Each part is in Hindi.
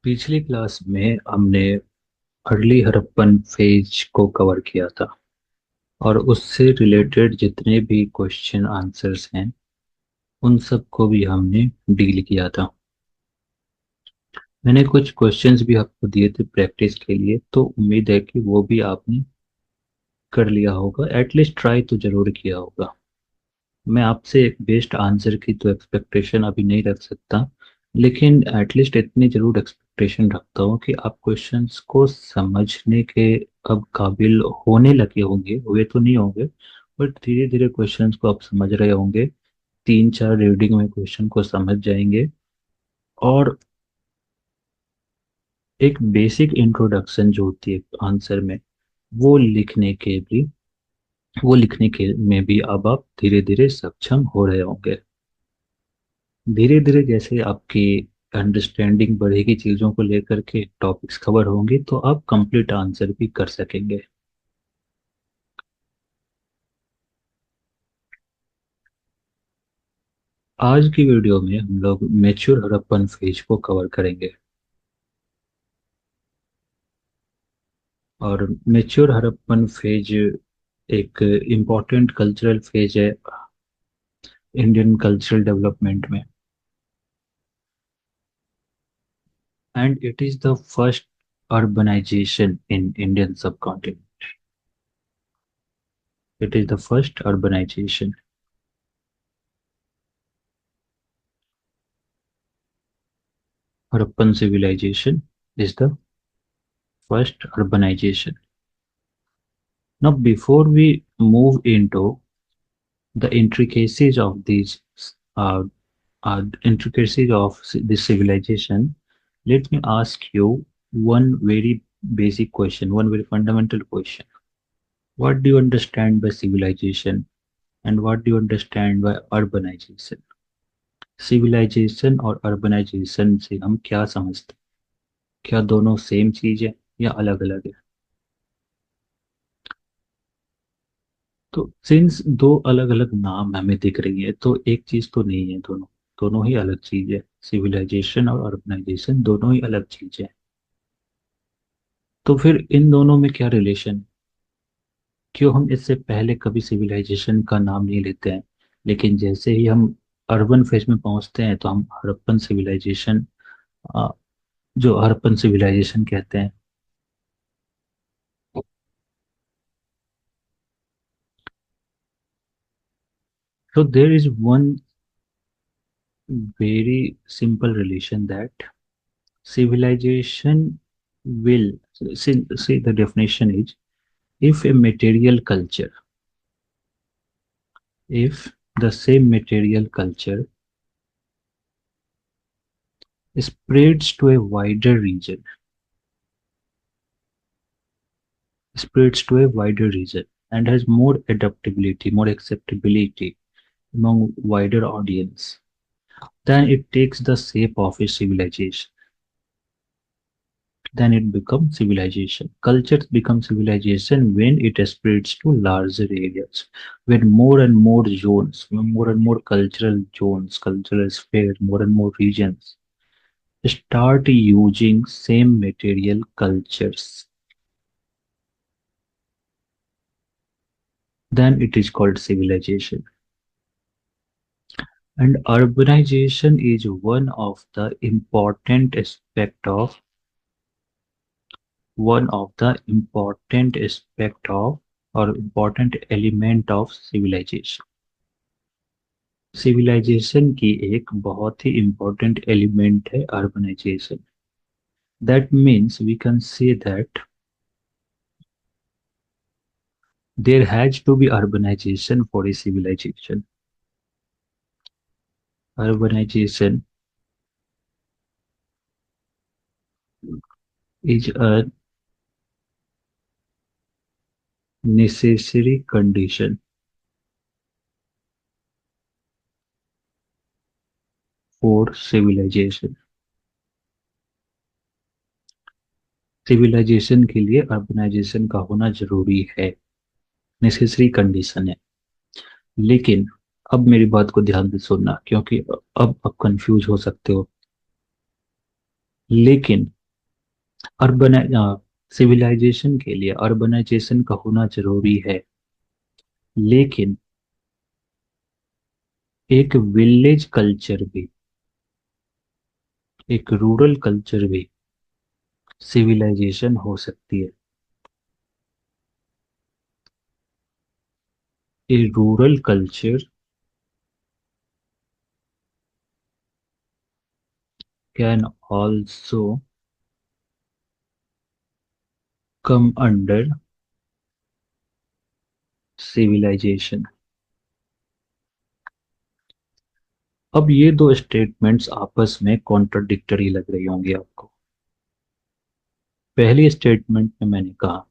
पिछली क्लास में हमने अर्ली हड़प्पन फेज को कवर किया था और उससे रिलेटेड जितने भी क्वेश्चन आंसर्स हैं उन सब को भी हमने डील किया था। मैंने कुछ क्वेश्चंस भी आपको दिए थे प्रैक्टिस के लिए, तो उम्मीद है कि वो भी आपने कर लिया होगा, एटलीस्ट ट्राई तो जरूर किया होगा। मैं आपसे एक बेस्ट आंसर की तो एक्सपेक्टेशन अभी नहीं रख सकता, लेकिन एटलीस्ट इतनी जरूर एक्सपेक्टेशन रखता हूँ कि आप क्वेश्चंस को समझने के अब काबिल होने लगे होंगे। हुए तो नहीं होंगे, बट धीरे धीरे क्वेश्चंस को आप समझ रहे होंगे। तीन चार रीडिंग में क्वेश्चन को समझ जाएंगे और एक बेसिक इंट्रोडक्शन जो होती है आंसर में, वो लिखने के भी वो लिखने के में भी अब आप धीरे धीरे सक्षम हो रहे होंगे। धीरे धीरे जैसे आपकी अंडरस्टैंडिंग बढ़ेगी चीज़ों को लेकर के, टॉपिक्स कवर होंगे, तो आप कंप्लीट आंसर भी कर सकेंगे। आज की वीडियो में हम लोग मेच्योर हड़प्पन फेज को कवर करेंगे। और मेच्योर हड़प्पन फेज एक इम्पॉर्टेंट कल्चरल फेज है इंडियन कल्चरल डेवलपमेंट में, and it is the first urbanization in Indian subcontinent. It is the first urbanization. Harappan civilization is the first urbanization. Now, before we move into the intricacies of these uh, intricacies of this civilization, let me ask you one very basic question, one very fundamental question. What do you understand by civilization, and what do you understand by urbanization? Civilization और अर्बनाइजेशन से हम क्या समझते हैं? क्या दोनों सेम चीज है या अलग अलग है? तो सिंस दो अलग अलग नाम हमें दिख रही है, तो एक चीज तो नहीं है, दोनों दोनों ही अलग चीज है। सिविलाइजेशन और अर्बनाइजेशन दोनों ही अलग चीज है। तो फिर इन दोनों में क्या रिलेशन? क्यों हम इससे पहले कभी सिविलाइजेशन का नाम नहीं लेते हैं, लेकिन जैसे ही हम अर्बन फेज में पहुंचते हैं तो हम हड़प्पन सिविलाइजेशन, जो हड़प्पन सिविलाइजेशन कहते हैं। So there is one very simple relation that civilization will, see the definition is, if a material culture, if the same material culture spreads to a wider region, spreads to a wider region and has more adaptability, more acceptability among wider audience, then it takes the shape of a civilization. Then it becomes civilization. Cultures become civilization when it spreads to larger areas, when more and more zones, more and more cultural zones, cultural sphere, more and more regions start using same material cultures. Then it is called civilization. And urbanization is one of the important aspect of or important element of civilization. Civilization की एक बहुत ही important एलिमेंट है urbanization. That means we can say that there has to be urbanization for a civilization. Urbanization is a necessary condition for civilization. Civilization के लिए अर्बनाइजेशन का होना जरूरी है, नेसेसरी कंडीशन है। लेकिन अब मेरी बात को ध्यान से सुनना, क्योंकि अब आप कंफ्यूज हो सकते हो। लेकिन अर्बन सिविलाइजेशन के लिए अर्बनाइजेशन का होना जरूरी है, लेकिन एक विलेज कल्चर भी, एक रूरल कल्चर भी सिविलाइजेशन हो सकती है। A rural culture can also come under civilization. अब ये दो स्टेटमेंट्स आपस में कॉन्ट्रडिक्टरी लग रही होंगी आपको। पहली स्टेटमेंट में मैंने कहा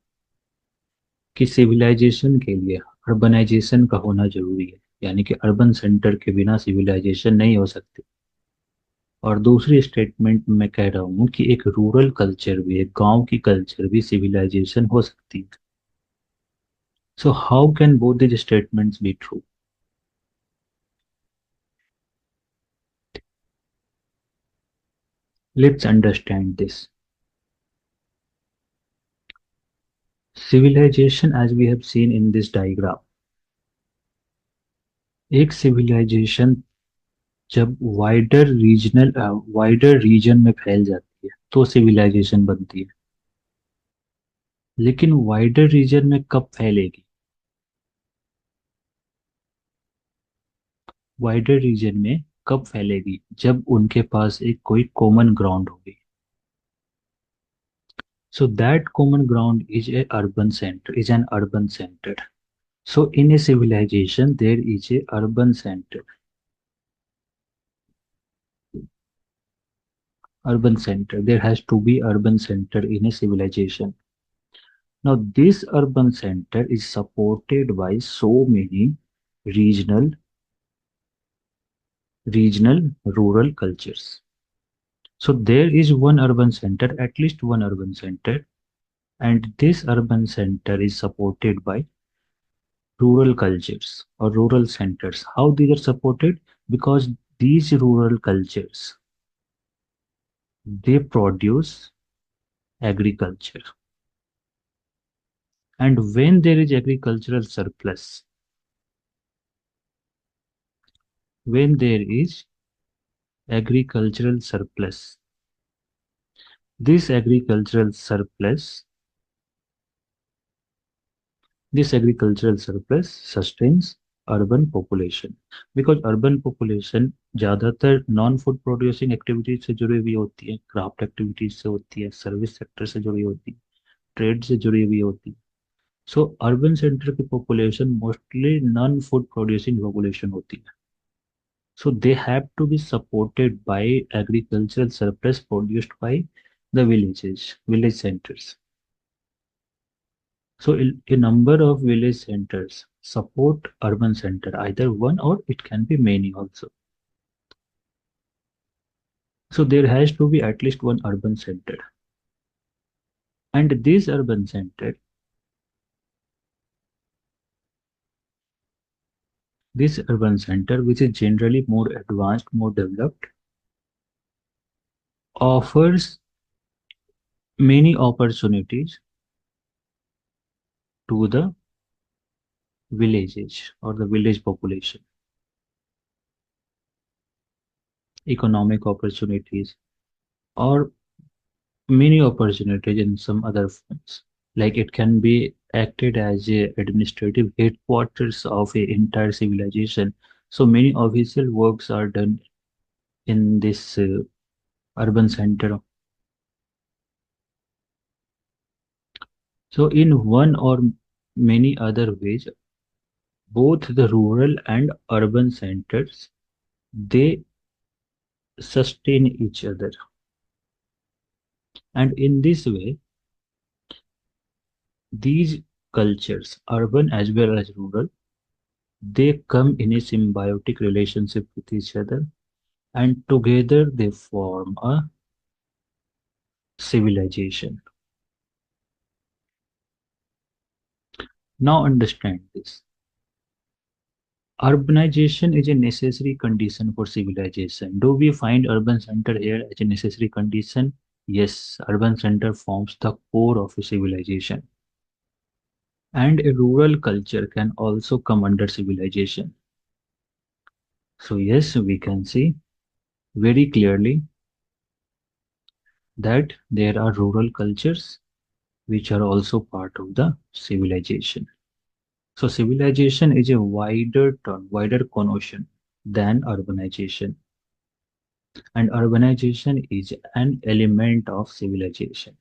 कि सिविलाइजेशन के लिए अर्बनाइजेशन का होना जरूरी है, यानी कि अर्बन सेंटर के बिना सिविलाइजेशन नहीं हो सकती। और दूसरी स्टेटमेंट में मैं कह रहा हूँ कि एक रूरल कल्चर भी, एक गांव की कल्चर भी सिविलाइजेशन हो सकती है। So how can both these statements be true? Let's understand this. Civilization, as we have seen in this diagram, एक सिविलाइजेशन जब वाइडर रीजन में फैल जाती है तो सिविलाइजेशन बनती है। लेकिन वाइडर रीजन में कब फैलेगी? वाइडर रीजन में कब फैलेगी? जब उनके पास एक कोई कॉमन ग्राउंड होगी। So that common ground is a urban center, is an urban center. So in a civilization there is a urban center. Urban center. There has to be urban center in a civilization. Now this urban center is supported by so many regional regional rural cultures. So there is one urban center, at least one urban center, and this urban center is supported by rural cultures or rural centers. How these are supported? Because these rural cultures, they produce agriculture, and when there is agricultural surplus, when there is agricultural surplus, this agricultural surplus, this agricultural surplus sustains urban population, because urban population ज़्यादातर नॉन फूड प्रोड्यूसिंग एक्टिविटीज से जुड़ी हुई होती है, क्राफ्ट एक्टिविटीज से होती है, सर्विस सेक्टर से जुड़ी होती है, ट्रेड से जुड़ी हुई होती है। सो अर्बन सेंटर की population mostly non food producing population होती है। So they have to be supported by agricultural surplus produced by the villages, village centers. So a number of village centers support urban center, either one or it can be many also. So there has to be at least one urban center. And this urban center, which is generally more advanced, more developed, offers many opportunities to the villages or the village population. Economic opportunities or many opportunities in some other forms. Like it can be acted as a administrative headquarters of a entire civilization. So many official works are done in this urban center. So in one or many other ways, both the rural and urban centers, they sustain each other. And in this way, these cultures, urban as well as rural, they come in a symbiotic relationship with each other, and together they form a civilization. Now understand this. Urbanization is a necessary condition for civilization. Do we find urban center here as a necessary condition? Yes, urban center forms the core of a civilization, and a rural culture can also come under civilization. So yes, we can see very clearly that there are rural cultures which are also part of the civilization. So civilization is a wider term, wider connotation than urbanization, and urbanization is an element of civilization.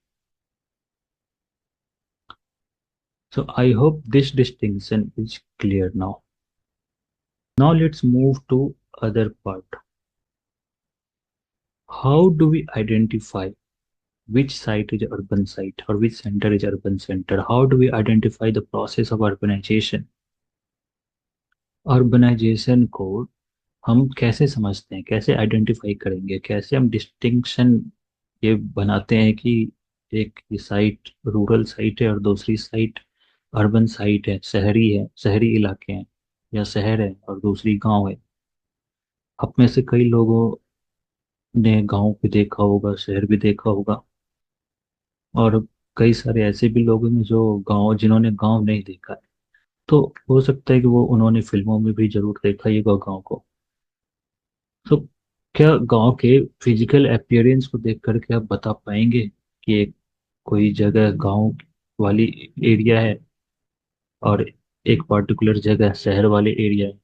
So I hope this distinction is clear now. Now let's move to other part. How do we identify which site is urban site or which center is urban center? How do we identify the process of urbanization? Urbanization को हम कैसे समझते हैं, कैसे आइडेंटिफाई करेंगे, कैसे हम डिस्टिंक्शन ये बनाते हैं कि एक ये साइट रूरल साइट है और दूसरी साइट अर्बन साइट है, शहरी इलाके हैं, या शहर है और दूसरी गांव है। आप में से कई लोगों ने गांव भी देखा होगा, शहर भी देखा होगा, और कई सारे ऐसे भी लोग हैं जो गांव जिन्होंने गांव नहीं देखा है। तो हो सकता है कि वो उन्होंने फिल्मों में भी जरूर देखा ही होगा गांव को। तो क्या गांव के फिजिकल अपीयरेंस को देख करके आप बता पाएंगे कि एक कोई जगह गांव वाली एरिया है और एक पर्टिकुलर जगह शहर वाले एरिया है?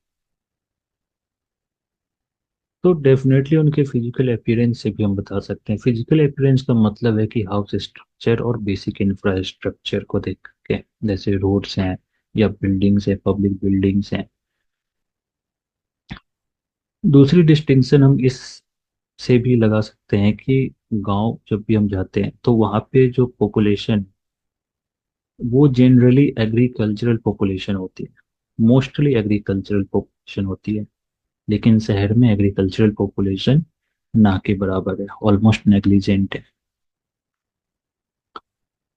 तो डेफिनेटली उनके फिजिकल अपीयरेंस से भी हम बता सकते हैं। फिजिकल अपीयरेंस का मतलब है कि हाउस स्ट्रक्चर और बेसिक इंफ्रास्ट्रक्चर को देख के, जैसे रोड्स हैं या बिल्डिंग्स है, पब्लिक बिल्डिंग्स हैं। दूसरी डिस्टिंक्शन हम इस से भी लगा सकते हैं कि गांव जब भी हम जाते हैं तो वहाँ पे जो पॉपुलेशन, वो जनरली एग्रीकल्चरल पॉपुलेशन होती है, मोस्टली एग्रीकल्चरल पॉपुलेशन होती है। लेकिन शहर में एग्रीकल्चरल पॉपुलेशन ना के बराबर है, ऑलमोस्ट नेग्लिजेंट है।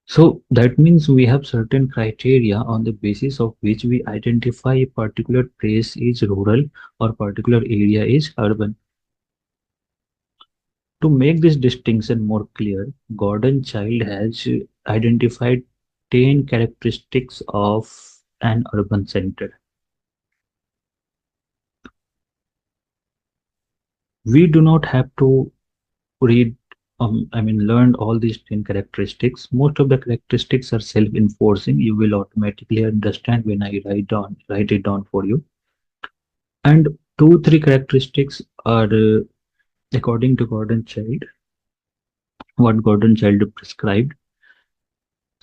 So that means we have certain criteria on the basis of which we identify a particular place is rural or particular area is urban. To make this distinction more clear, Gordon Child has identified 10 characteristics of an urban center. We do not have to read, learn all these 10 characteristics. Most of the characteristics are self-enforcing. You will automatically understand when I write it down for you. And two, three characteristics are, according to Gordon Child, what Gordon Child prescribed.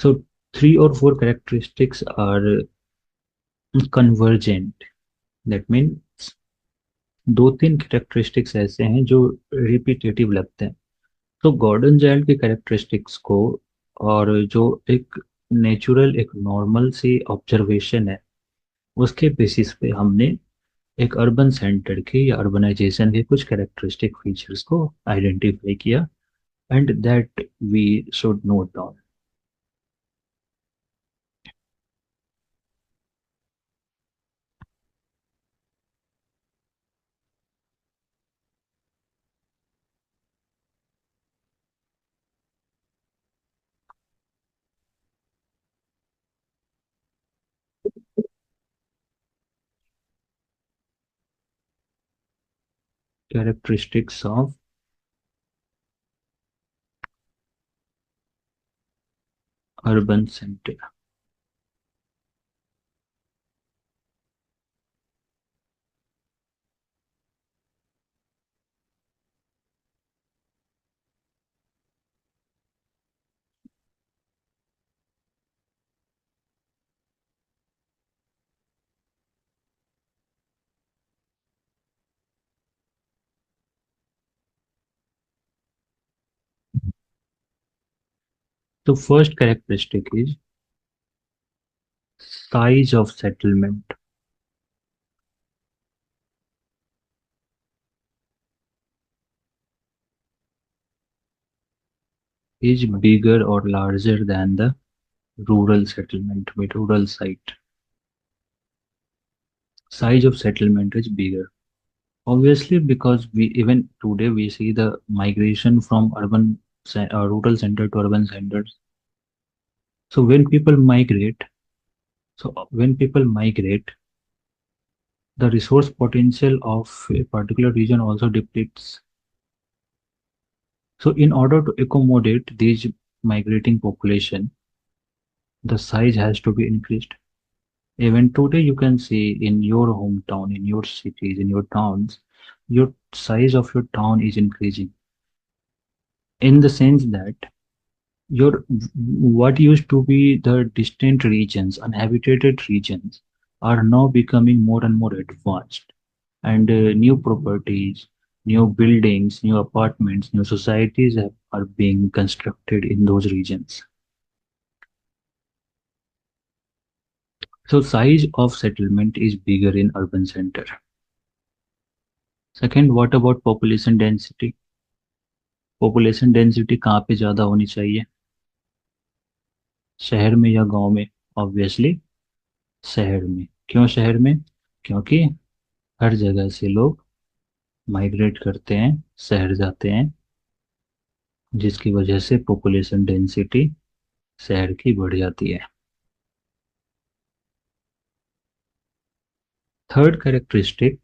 So three or four characteristics are convergent. That means दो तीन कैरेक्टरिस्टिक्स ऐसे हैं जो रिपीटेटिव लगते हैं। तो गॉर्डन चाइल्ड के कैरेक्टरिस्टिक्स को, और जो एक नेचुरल एक नॉर्मल सी ऑब्जर्वेशन है, उसके बेसिस पे हमने एक अर्बन सेंटर के या अर्बनाइजेशन के कुछ कैरेक्टरिस्टिक फीचर्स को आइडेंटिफाई किया, and that we should note down. Characteristics of urban center. तो first characteristic is size of settlement is bigger or larger than the rural settlement with rural site. Size of settlement is bigger. Obviously, because we even today we see the migration from urban rural center to urban centers. So when people migrate, when people migrate, the resource potential of a particular region also depletes. So in order to accommodate these migrating population, the size has to be increased. Even today, you can see in your hometown, in your cities, in your towns, your size of your town is increasing in the sense that your what used to be the distant regions, uninhabited regions, are now becoming more and more advanced, and new properties, new buildings, new apartments, new societies are being constructed in those regions. So size of settlement is bigger in urban center. Second, what about population density? Population density कहाँ पे ज़्यादा होनी चाहिए, शहर में या गांव में? ऑब्वियसली शहर में। क्यों शहर में? क्योंकि हर जगह से लोग माइग्रेट करते हैं, शहर जाते हैं, जिसकी वजह से पॉपुलेशन डेंसिटी शहर की बढ़ जाती है। थर्ड कैरेक्टरिस्टिक,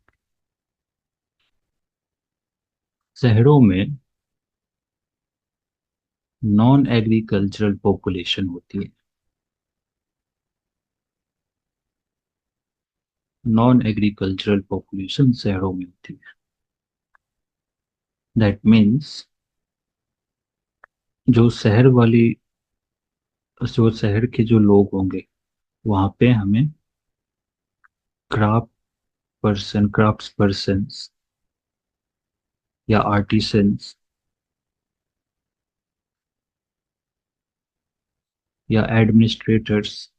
शहरों में नॉन एग्रीकल्चरल पॉपुलेशन होती है। नॉन एग्रीकल्चरल पॉपुलेशन शहरों में होती है। दैट मीन्स जो शहर वाली जो शहर के जो लोग होंगे, वहाँ पे हमें क्राफ्ट्स पर्सन या आर्टिसंस या एडमिनिस्ट्रेटर्स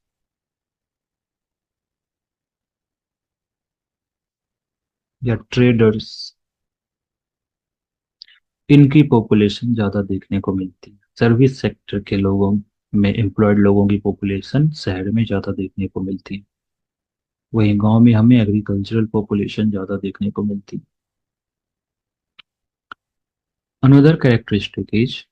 या ट्रेडर्स, इनकी पॉपुलेशन ज़्यादा देखने को मिलती है। सर्विस सेक्टर के लोगों में एम्प्लॉयड लोगों की पॉपुलेशन शहर में ज़्यादा देखने को मिलती है। वहीं गांव में हमें एग्रीकल्चरल पॉपुलेशन ज़्यादा देखने को मिलती है। Another characteristic is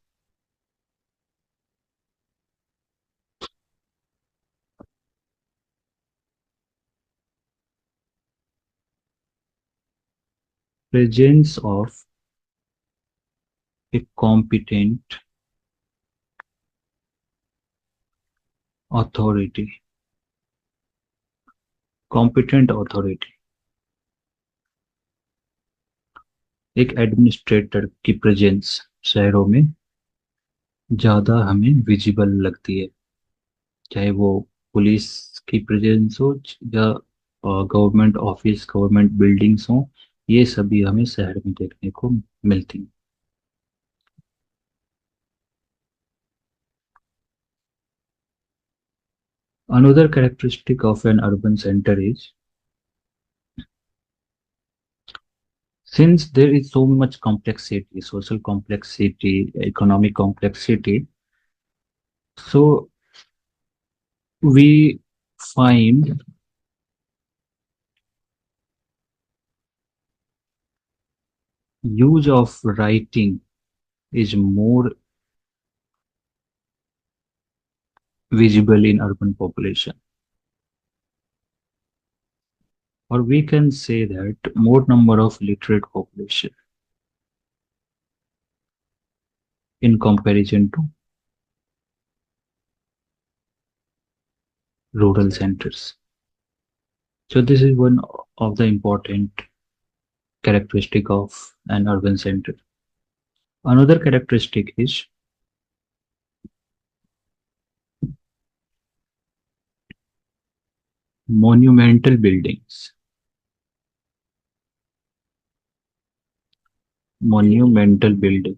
presence of a competent authority. Competent authority, एक एडमिनिस्ट्रेटर की प्रेजेंस शहरों में ज़्यादा हमें विजिबल लगती है, चाहे वो पुलिस की प्रेजेंस हो या गवर्नमेंट ऑफिस, गवर्नमेंट बिल्डिंग्स हो, ये सभी हमें शहर में देखने को मिलती हैं। Another characteristic of an urban center is, since there is so much complexity, social complexity, economic complexity, so we find use of writing is more visible in urban population, or we can say that more number of literate population in comparison to rural centers. So this is one of the important characteristic of an urban center. Another characteristic is monumental buildings. Monumental building,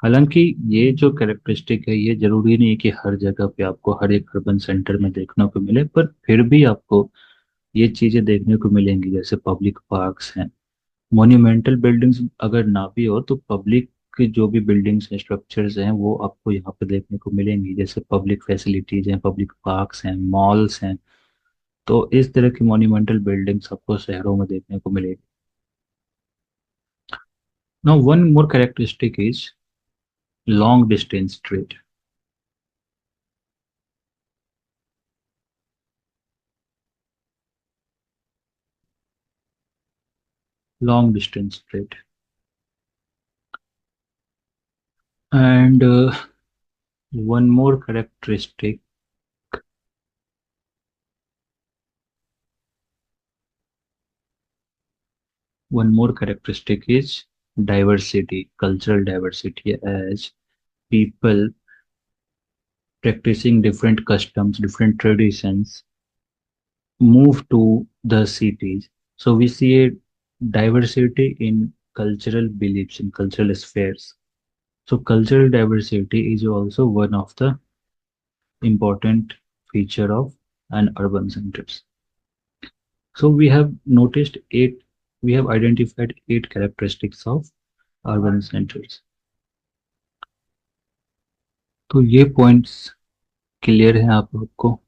हालांकि ये जो कैरेक्टरिस्टिक है, ये जरूरी नहीं कि हर जगह पे आपको हर एक अर्बन सेंटर में देखने को मिले, पर फिर भी आपको ये चीजें देखने को मिलेंगी, जैसे पब्लिक पार्क्स हैं। मोन्यूमेंटल बिल्डिंग्स अगर ना भी हो तो पब्लिक के जो भी बिल्डिंग्स हैं, स्ट्रक्चर्स हैं, वो आपको यहाँ पे देखने को मिलेंगी, जैसे पब्लिक फैसिलिटीज हैं, पब्लिक पार्क्स हैं, मॉल्स हैं। तो इस तरह की मोन्यूमेंटल बिल्डिंग्स आपको शहरों में देखने को मिलेगी। Now, one more characteristic is long distance trade. Long distance trade. And one more characteristic, one more characteristic is diversity, cultural diversity, as people practicing different customs, different traditions move to the cities. So we see a diversity in cultural beliefs, in cultural spheres. So cultural diversity is also one of the important feature of an urban centers. So we have identified eight characteristics of urban centers. तो ये पॉइंट्स क्लियर है आप लोग को?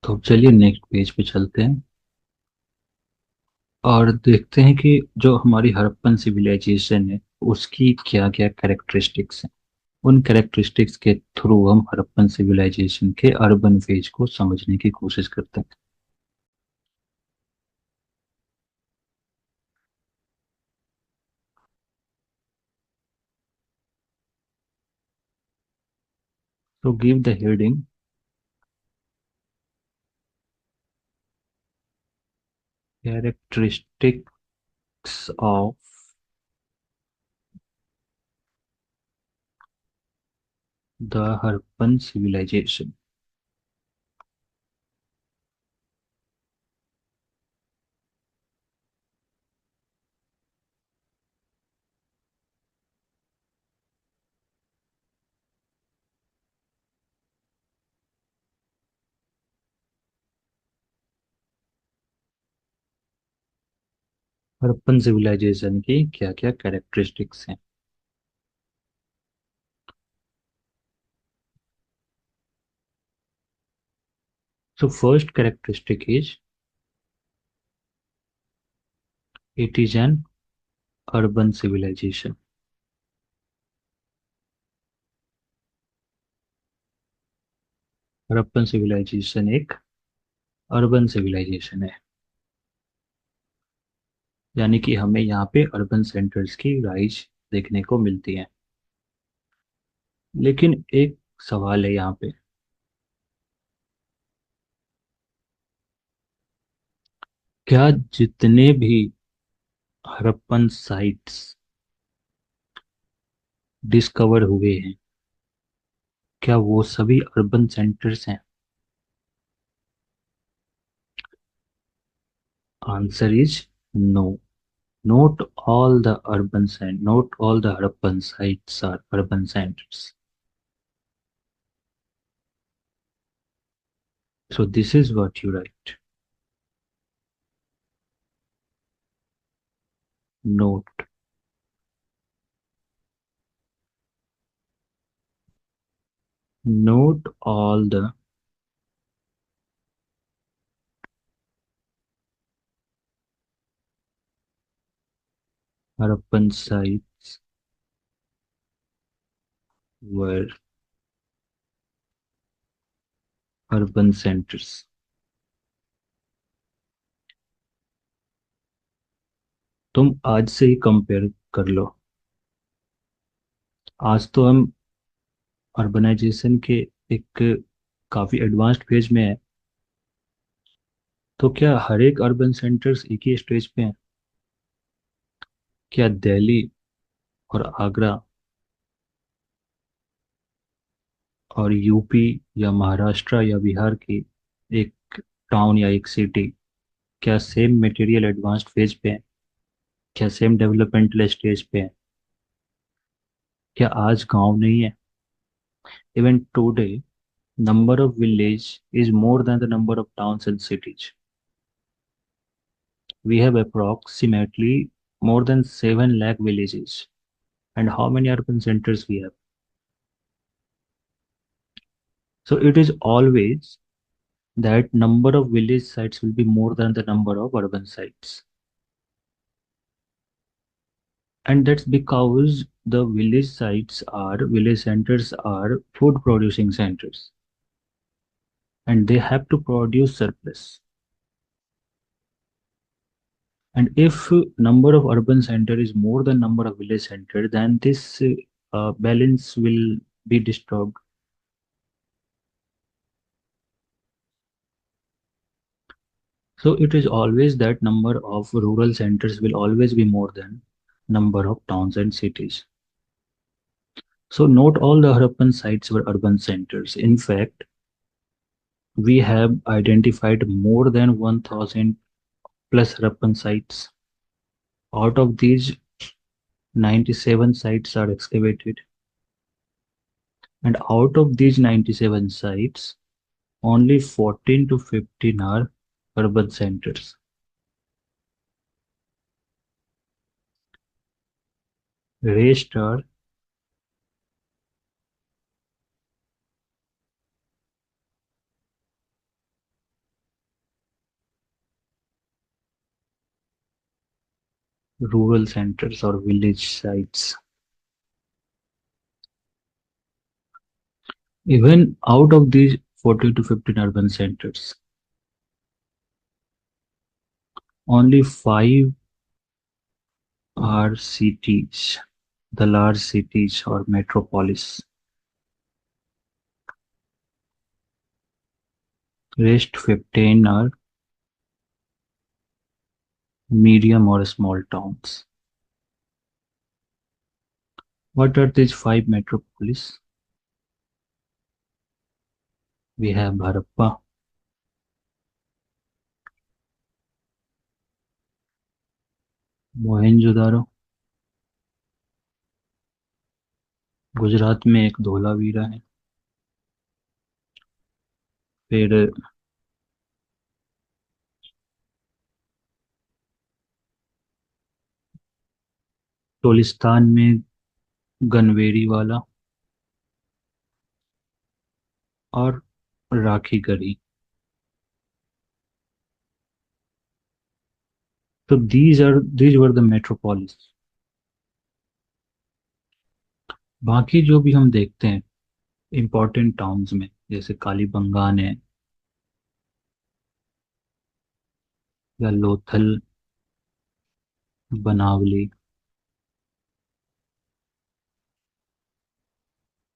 तो चलिए नेक्स्ट पेज पे चलते हैं और देखते हैं कि जो हमारी हड़प्पन सिविलाइजेशन है उसकी क्या क्या कैरेक्टरिस्टिक्स हैं। उन कैरेक्टरिस्टिक्स के थ्रू हम हड़प्पन सिविलाइजेशन के अर्बन फेज को समझने की कोशिश करते हैं। तो give the heading characteristics of the Harappan civilization. Harappan civilization की क्या क्या कैरेक्टरिस्टिक्स हैं? So first characteristic is it is an urban civilization. Harappan civilization एक अर्बन सिविलाइजेशन है, यानी कि हमें यहाँ पे अर्बन सेंटर्स की राइज देखने को मिलती है। लेकिन एक सवाल है यहाँ पे, क्या जितने भी हड़प्पन साइट्स डिस्कवर हुए हैं क्या वो सभी अर्बन सेंटर्स हैं? Answer is no. Not all the not all the urban sites are urban centers. So this is what you write. Note. Note all the urban sites were urban centers. तुम आज से ही कंपेयर कर लो। आज तो हम अर्बनाइजेशन के एक काफी एडवांस्ड फेज में है। तो क्या हर एक अर्बन सेंटर्स एक ही स्टेज पे हैं? क्या दिल्ली और आगरा और यूपी या महाराष्ट्र या बिहार की एक टाउन या एक सिटी क्या सेम मटेरियल एडवांस्ड फेज पे है? क्या सेम डेवलपमेंटल स्टेज पे है? क्या आज गांव नहीं है? Even today number of village is more than the number of towns and cities. We have approximately more than 7 lakh villages. And how many urban centers we have? So it is always that number of village sites will be more than the number of urban sites. And that's because the village centers are food producing centers, and they have to produce surplus. And if number of urban center is more than number of village center, then this balance will be disturbed. So it is always that number of rural centers will always be more than number of towns and cities. So not all the Harappan sites were urban centers. In fact, we have identified more than 1,000 plus Harappan sites. Out of these, 97 sites are excavated. And out of these 97 sites, only 14 to 15 are urban centers. Rest are rural centers or village sites. Even out of these 14 to 15 urban centers, only 5 are cities, the large cities or metropolis. Rest 15 are medium or small towns. What are these 5 metropolis? We have Harappa, Mohenjodaro, Gujarat में एक धोलावीरा है, फिर टोलिस्तान में गनवेरी वाला और राखी गढ़ी. तो these were the metropolis. बाकी जो भी हम देखते हैं इम्पोर्टेंट टाउन्स में, जैसे कालीबंगान है या लोथल, बनावली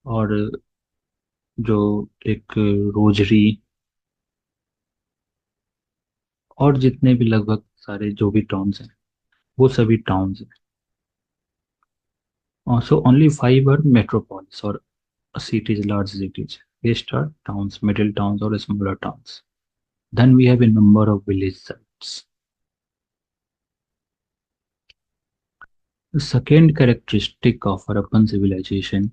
और जो एक रोजरी और जितने भी लगभग सारे जो भी टाउन्स हैं वो सभी टाउन्स हैं. So only 5 are metropolis or cities, large cities. Rest are towns, middle towns or smaller towns. Then we have a number of village sites. The second characteristic of Harappan civilization,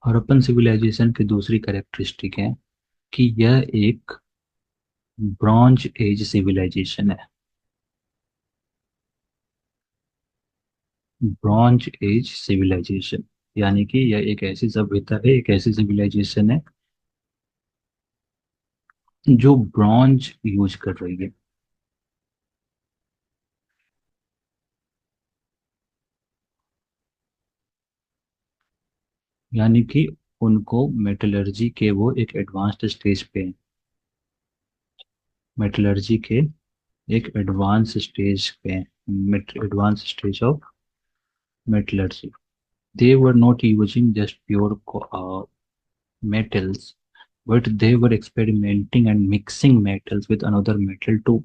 Harappan civilization की दूसरी कैरेक्टरिस्टिक है कि यह एक ब्रॉन्ज एज सिविलाइजेशन है. ब्रॉन्ज एज सिविलाइजेशन यानी कि यह एक ऐसी सभ्यता है, एक ऐसी सिविलाइजेशन है जो ब्रॉन्ज यूज कर रही है. यानी कि उनको मेटलर्जी के वो एक एडवांस्ड स्टेज पे हैं. मेटलर्जी के एक एडवांस स्टेज पे हैं, advance stage of metallurgy. They were not using just pure metals, but they were experimenting and mixing metals with another metal to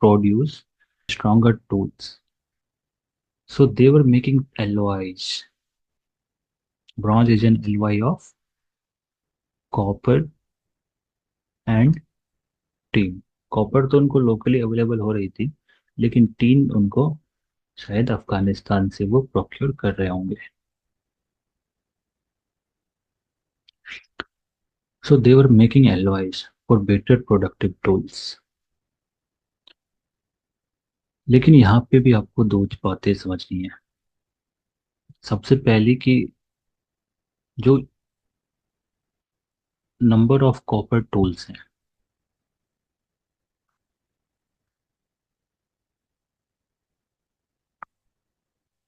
produce stronger tools. So they were making alloys. Bronze is an alloy of copper and tin. Copper तो उनको लोकली अवेलेबल हो रही थी, लेकिन टीन उनको शायद अफगानिस्तान से वो प्रोक्योर कर रहे होंगे. So they were making alloys for better productive tools. लेकिन यहाँ पे भी आपको दो बातें समझनी है. सबसे पहली कि जो नंबर ऑफ कॉपर टूल्स हैं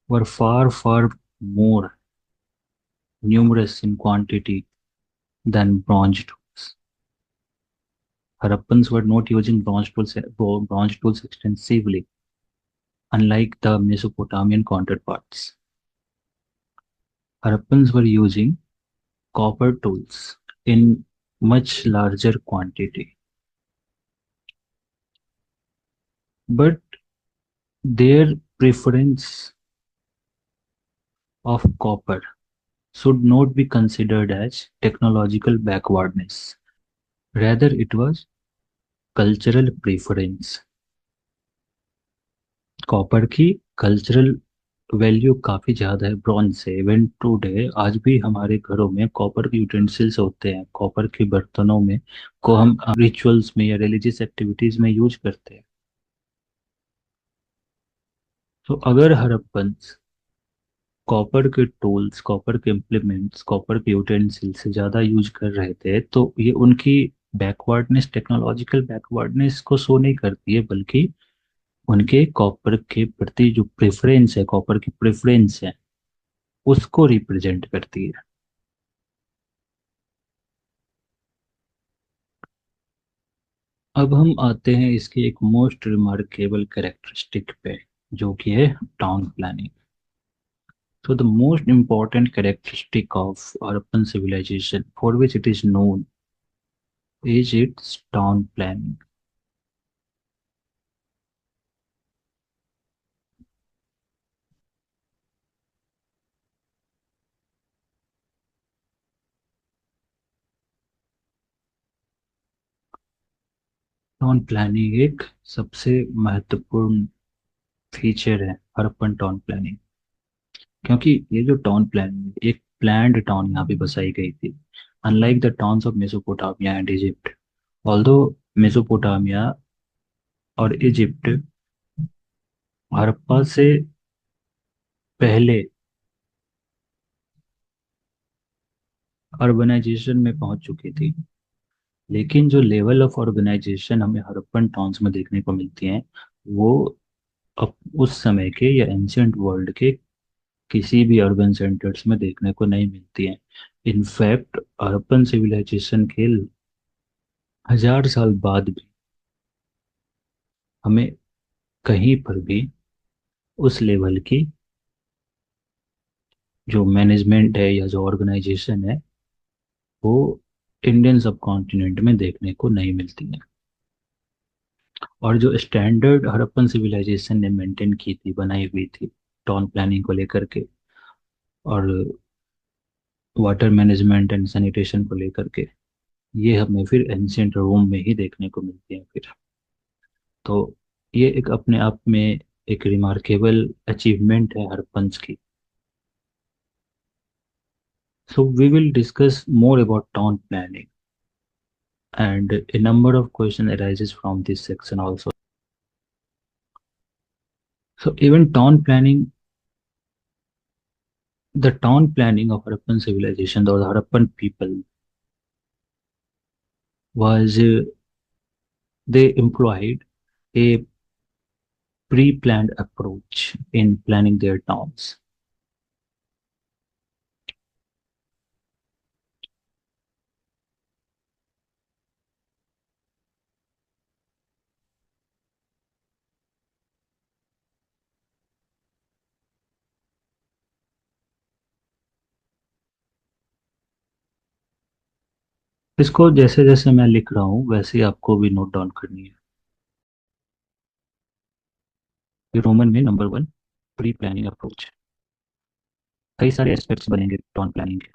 were far, far more numerous in quantity than bronze tools. Harappans were not using bronze tools extensively, unlike the Mesopotamian counterparts. Harappans were using copper tools in much larger quantity, but their preference of copper should not be considered as technological backwardness. Rather, it was cultural preference. Copper की कल्चरल वैल्यू काफी ज्यादा है ब्रॉन्ज से। इवन टुडे आज भी हमारे घरों में कॉपर के यूटेंसिल्स होते हैं, कॉपर के बर्तनों में को हम रिचुअल्स में या रिलीजियस एक्टिविटीज में यूज करते हैं। तो अगर हड़प्पन कॉपर के टूल्स, कॉपर के इम्प्लीमेंट्स, कॉपर के यूटेंसिल्स से ज़्यादा यूज कर रहे थे, तो ये उनकी बैकवर्डनेस, टेक्नोलॉजिकल बैकवर्डनेस को शो नहीं करती है, बल्कि उनके कॉपर के प्रति जो प्रेफरेंस है, कॉपर की प्रेफरेंस है, उसको रिप्रेजेंट करती है। अब हम आते हैं इसकी एक मोस्ट रिमार्केबल कैरेक्टरिस्टिक पे, जो कि है town planning. So the most important characteristic of urban civilization for which it is known is its town planning. Town planning एक सबसे महत्वपूर्ण फीचर है अर्बन टाउन प्लानिंग, क्योंकि ये जो टाउन प्लानिंग, एक प्लान्ड टाउन यहाँ पे बसाई गई थी, unlike the towns of Mesopotamia and Egypt. Although Mesopotamia और इजिप्ट हड़प्पा से पहले अर्बनाइजेशन में पहुंच चुकी थी, लेकिन जो लेवल ऑफ ऑर्गेनाइजेशन हमें हड़प्पन टाउन्स में देखने को मिलती हैं, वो अब उस समय के या एंशियंट वर्ल्ड के किसी भी अर्बन सेंटर्स में देखने को नहीं मिलती हैं। इनफैक्ट हड़प्पन सिविलाइजेशन के 1000 साल बाद भी हमें कहीं पर भी उस लेवल की जो मैनेजमेंट है या जो ऑर्गेनाइजेशन है, वो इंडियन सब कॉन्टिनेंट में देखने को नहीं मिलती है। और जो स्टैंडर्ड हड़प्पन सिविलाइजेशन ने मेंटेन की थी, बनाई हुई थी टाउन प्लानिंग को लेकर के, और वाटर मैनेजमेंट एंड सैनिटेशन को लेकर के, ये हमें फिर एंशियंट रोम में ही देखने को मिलती है फिर। तो ये एक अपने आप में एक रिमार्केबल अचीवमेंट है हड़प्पन्स की। So we will discuss more about town planning and a number of question arises from this section also. So even town planning, the town planning of Harappan civilization, the Harappan people was they employed a pre-planned approach in planning their towns. इसको जैसे जैसे मैं लिख रहा हूँ वैसे ही आपको भी नोट डाउन करनी है। ये रोमन में नंबर 1, प्री प्लानिंग अप्रोच। कई सारे एस्पेक्ट्स बनेंगे टाउन प्लानिंग के।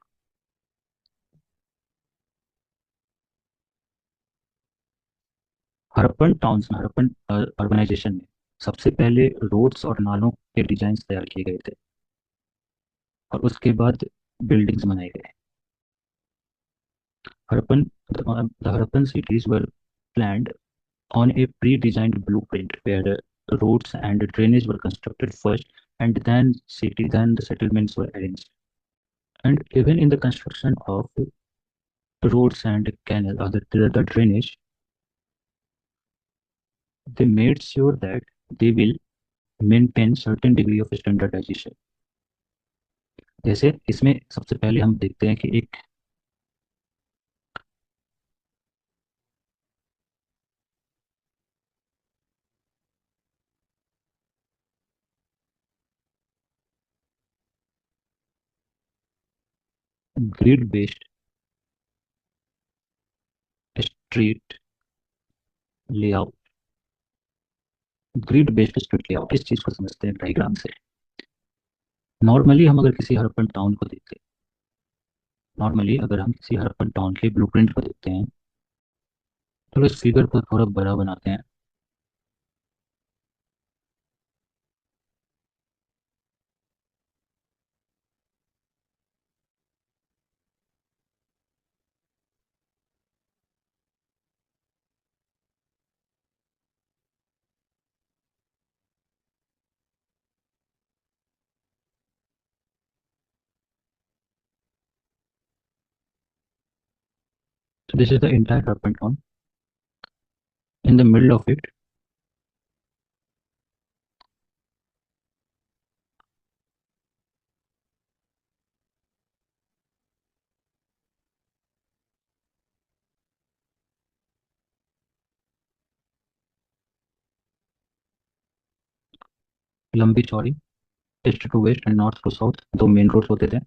हड़प्पन टाउन्स में, हड़प्पन अर्बनाइजेशन में सबसे पहले रोड्स और नालों के डिजाइन तैयार किए गए थे, और उसके बाद बिल्डिंग्स बनाए गए। Harappan, the Harappan cities were planned on a pre-designed blueprint where roads and drainage were constructed first, and then the settlements were arranged. And even in the construction of roads and canal, or the drainage, they made sure that they will maintain certain degree of standardization. जैसे इसमें सबसे पहले हम देखते हैं कि एक grid based street layout. Grid based street layout इस चीज को समझते हैं डायग्राम से। नॉर्मली हम अगर किसी हड़प्पन टाउन को देखते हैं, नॉर्मली अगर हम किसी हड़प्पन टाउन के ब्लूप्रिंट को देखते हैं, चलो इस फिगर को थोड़ा बड़ा बनाते हैं। So this is the entire Harappan town. In the middle of it, लंबी चौड़ी east to west and north to south दो मेन रोड्स होते थे।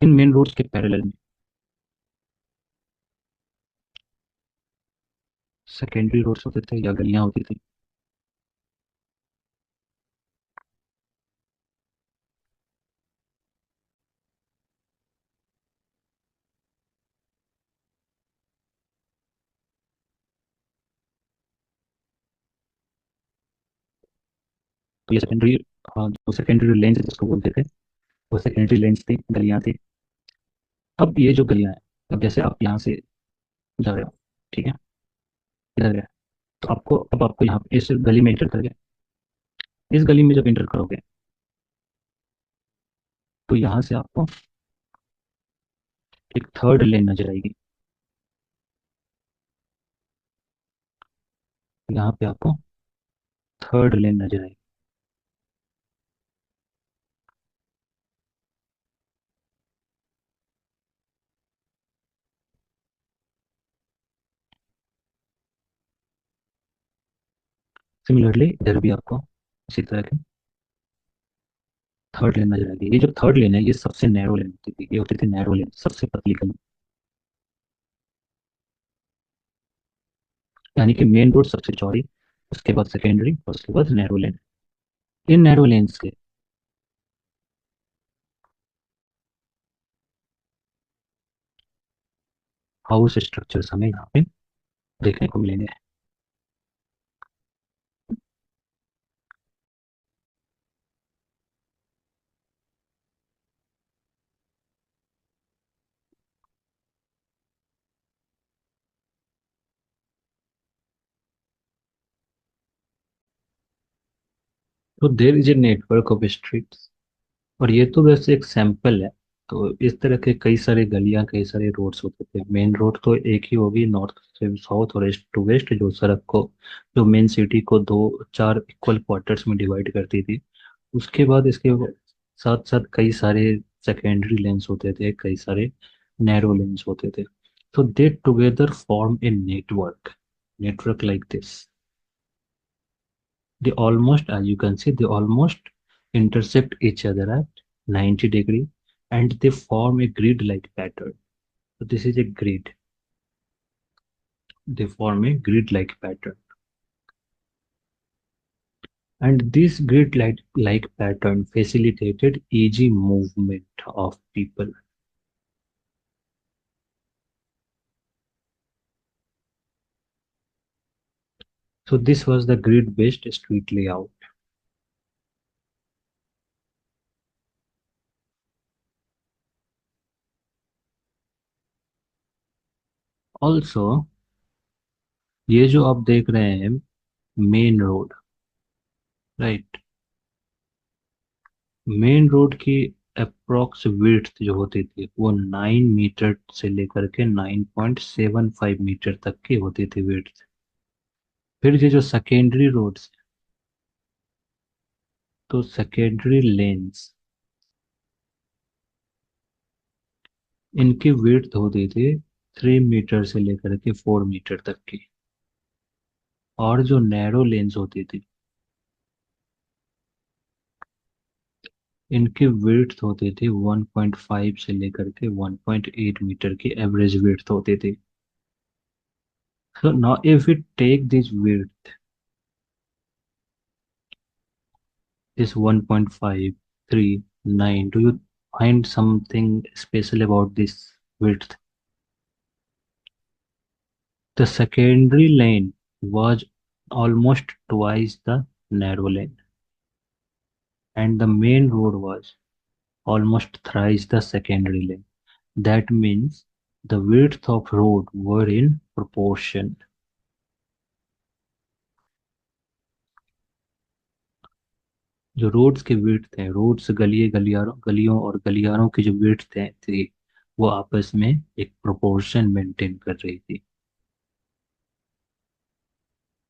इन मेन रोड्स के पैरेलल में सेकेंडरी रोड्स होते थे या गलियां होती थी। तो ये सेकेंडरी, हाँ, जो सेकेंडरी लेन्स जिसको बोलते थे, वो सेकेंडरी लेन्स थी, गलियां थी। अब ये जो गलियां हैं, अब जैसे आप यहाँ से जा रहे हो, ठीक है, इधर गए, तो आपको अब आपको यहाँ पे इस गली में एंटर कर गए। इस गली में जब एंटर करोगे तो यहाँ से आपको एक थर्ड लेन नजर आएगी। यहाँ पे आपको थर्ड लेन नजर आएगी। सिमिलरली इधर भी आपको इसी तरह की थर्ड लेन नजर आएगी। ये जो थर्ड लेन है ये सबसे नैरो लेन होती थी, ये होती थी नैरो लेन, सबसे पतली गली। यानी कि मेन रोड सबसे चौड़ी, उसके बाद सेकेंडरी और उसके बाद नैरो लेन। इन नैरो लेन्स के हाउस स्ट्रक्चर्स हमें यहाँ पे देखने को मिलेंगे। तो there is a network of streets, और ये तो वैसे एक सैंपल है। तो इस तरह के कई सारे गलियां, कई सारे रोड्स होते थे। मेन रोड तो एक ही होगी, नॉर्थ से साउथ और ईस्ट टू वेस्ट, जो सड़क को, जो मेन सिटी को दो चार इक्वल क्वार्टर्स में डिवाइड करती थी। उसके बाद इसके साथ साथ कई सारे सेकेंडरी लेन्स होते थे, कई सारे नैरो लेन्स होते थे। So they together form a network like this. They almost, as you can see, they almost intersect each other at 90 degree, and they form a grid-like pattern. So this is a grid. They form a grid-like pattern. And this grid-like pattern facilitated easy movement of people. So this was the grid-based street layout. Also, ये जो आप देख रहे हैं main road, right, main road की अप्रोक्स विड्थ जो होती थी वो 9 मीटर से लेकर के 9.75 मीटर तक की होती थी विड्थ। फिर ये जो सेकेंडरी रोड्स, तो सेकेंडरी लेन्स, इनकी विड्थ होती थी 3 मीटर से लेकर के 4 मीटर तक की। और जो नैरो लेन्स होती थी, इनकी विड्थ होती थी 1.5 से लेकर के 1.8 मीटर की एवरेज विड्थ होती थी। So now if we take this width, this 1.539, do you find something special about this width? The secondary lane was almost twice the narrow lane, and the main road was almost thrice the secondary lane. That means the width of road were in proportion. जो रोड्स के विड्थ थे, रोड्स गलियों और गलियारों की जो विड्थ थी, वो आपस में एक प्रोपोर्शन मेंटेन कर रही थी।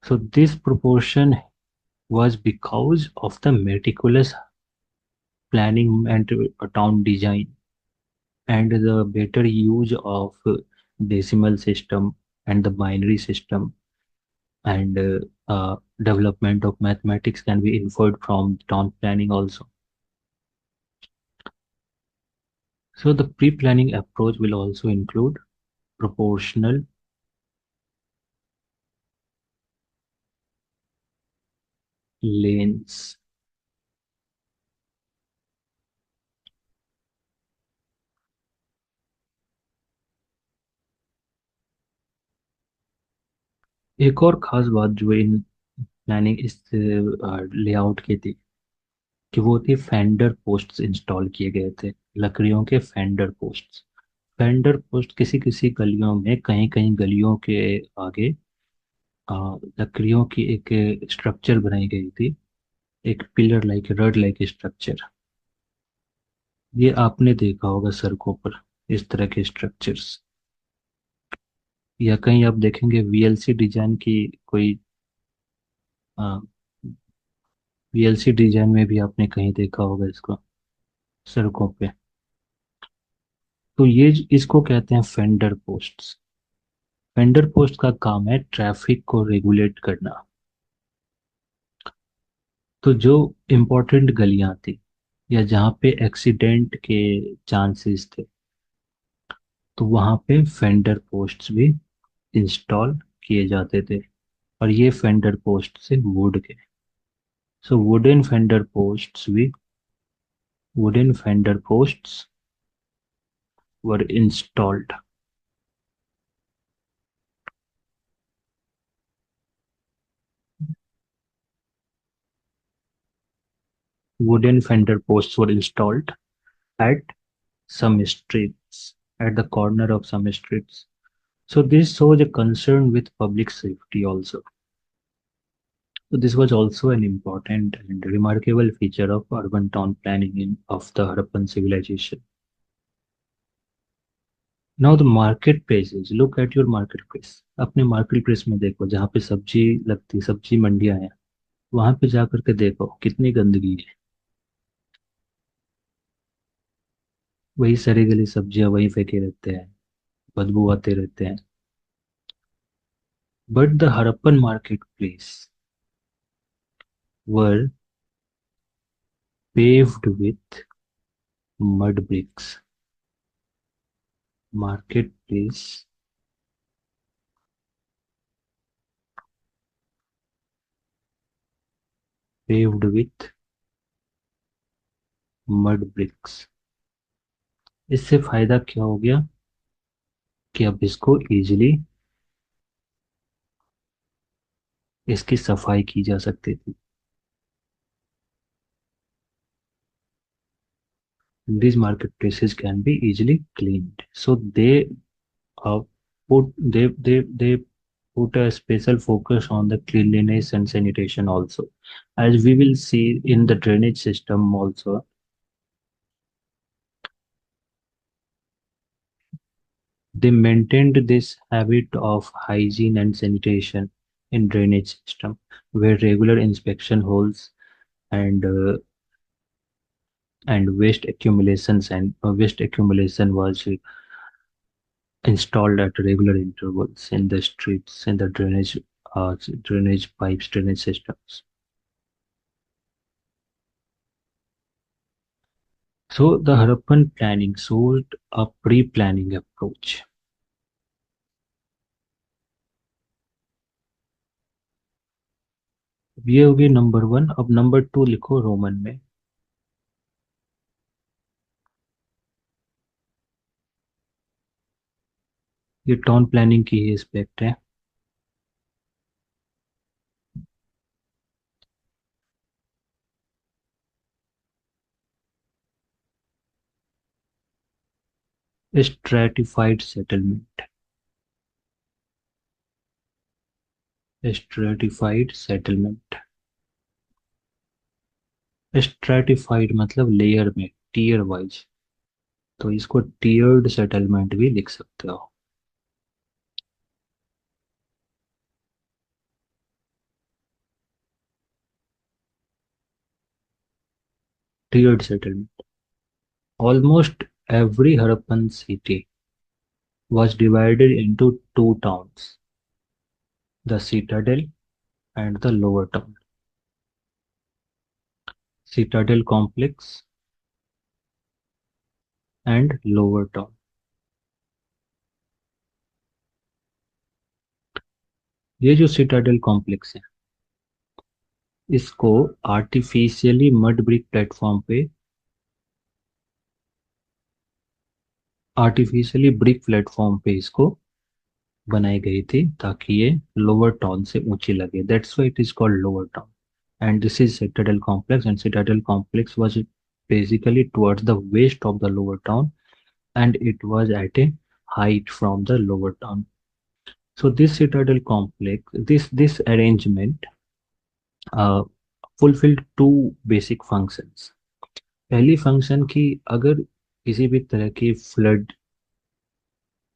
So this proportion was because of the meticulous planning and town design, and the better use of decimal system and the binary system, and development of mathematics can be inferred from town planning also. So the pre-planning approach will also include proportional lanes. एक और खास बात जो इन प्लानिंग इस लेआउट की थी, कि वो थी फेंडर पोस्ट्स इंस्टॉल किए गए थे। लकड़ियों के फेंडर पोस्ट्स। फेंडर पोस्ट किसी किसी गलियों में, कहीं कहीं गलियों के आगे लकड़ियों की एक स्ट्रक्चर बनाई गई थी, एक pillar like rod like structure. ये आपने देखा होगा सड़कों पर, इस तरह के स्ट्रक्चर्स। या कहीं आप देखेंगे वीएलसी डिजाइन की कोई, वीएलसी डिजाइन में भी आपने कहीं देखा होगा इसको, सड़कों पे। तो ये इसको कहते हैं फेंडर पोस्ट्स। फेंडर पोस्ट का काम है ट्रैफिक को रेगुलेट करना। तो जो इम्पोर्टेंट गलियां थी, या जहाँ पे एक्सीडेंट के चांसेस थे, तो वहाँ पे फेंडर पोस्ट्स भी इंस्टॉल किए जाते थे। और ये फेंडर पोस्ट से वुड के, सो wooden fender posts were installed. Wooden fender posts were installed at some streets, at the corner of some streets. So this shows a concern with public safety also. So this was also an important and remarkable feature of urban town planning of the Harappan civilization. Now the marketplaces. Look at your marketplace. अपने marketplace में देखो, जहाँ पे सब्जी लगती, सब्जी मंडियाँ हैं, वहां पे जा करके देखो कितनी गंदगी है। वही सड़ी गली सब्जियां वहीं फेंके रहते हैं, बदबू आते रहते हैं। But the Harappan market place were paved with mud bricks. Marketplace paved with mud bricks। इससे फायदा क्या हो गया, कि अब इसको इजीली, इसकी सफाई की जा सकती थी। These marketplaces can be easily cleaned, so uh, they put a special focus on the cleanliness and sanitation also, as we will see in the drainage system also. They maintained this habit of hygiene and sanitation in drainage system, where regular inspection holes and waste accumulation was installed at regular intervals in the streets, in the drainage pipes, drainage systems. So the Harappan planning showed a pre-planning approach. ये हो गई नंबर वन। अब नंबर टू लिखो रोमन में। ये टाउन प्लानिंग की ही एस्पेक्ट है। Stratified settlement. Stratified settlement. Stratified मतलब लेयर में, टीयर वाइज। तो इसको टीयर्ड सेटलमेंट भी लिख सकते हो। Tiered settlement. Almost every Harappan city was divided into two towns, the citadel and the lower town. Citadel complex and lower town. ये जो सिटाडेल कॉम्प्लेक्स है, इसको आर्टिफिशियली मड ब्रिक प्लेटफॉर्म पे, आर्टिफिशियली ब्रिक प्लेटफॉर्म पे इसको बनाई गई थी ताकि ये लोअर टाउन से ऊंची लगे। That's why it is called lower town. And this is Citadel complex, and Citadel complex was basically towards the west of the lower town, and it was at a height from the lower town. So this Citadel complex, this arrangement uh, fulfilled two basic functions. पहली फंक्शन की, अगर किसी भी तरह की फ्लड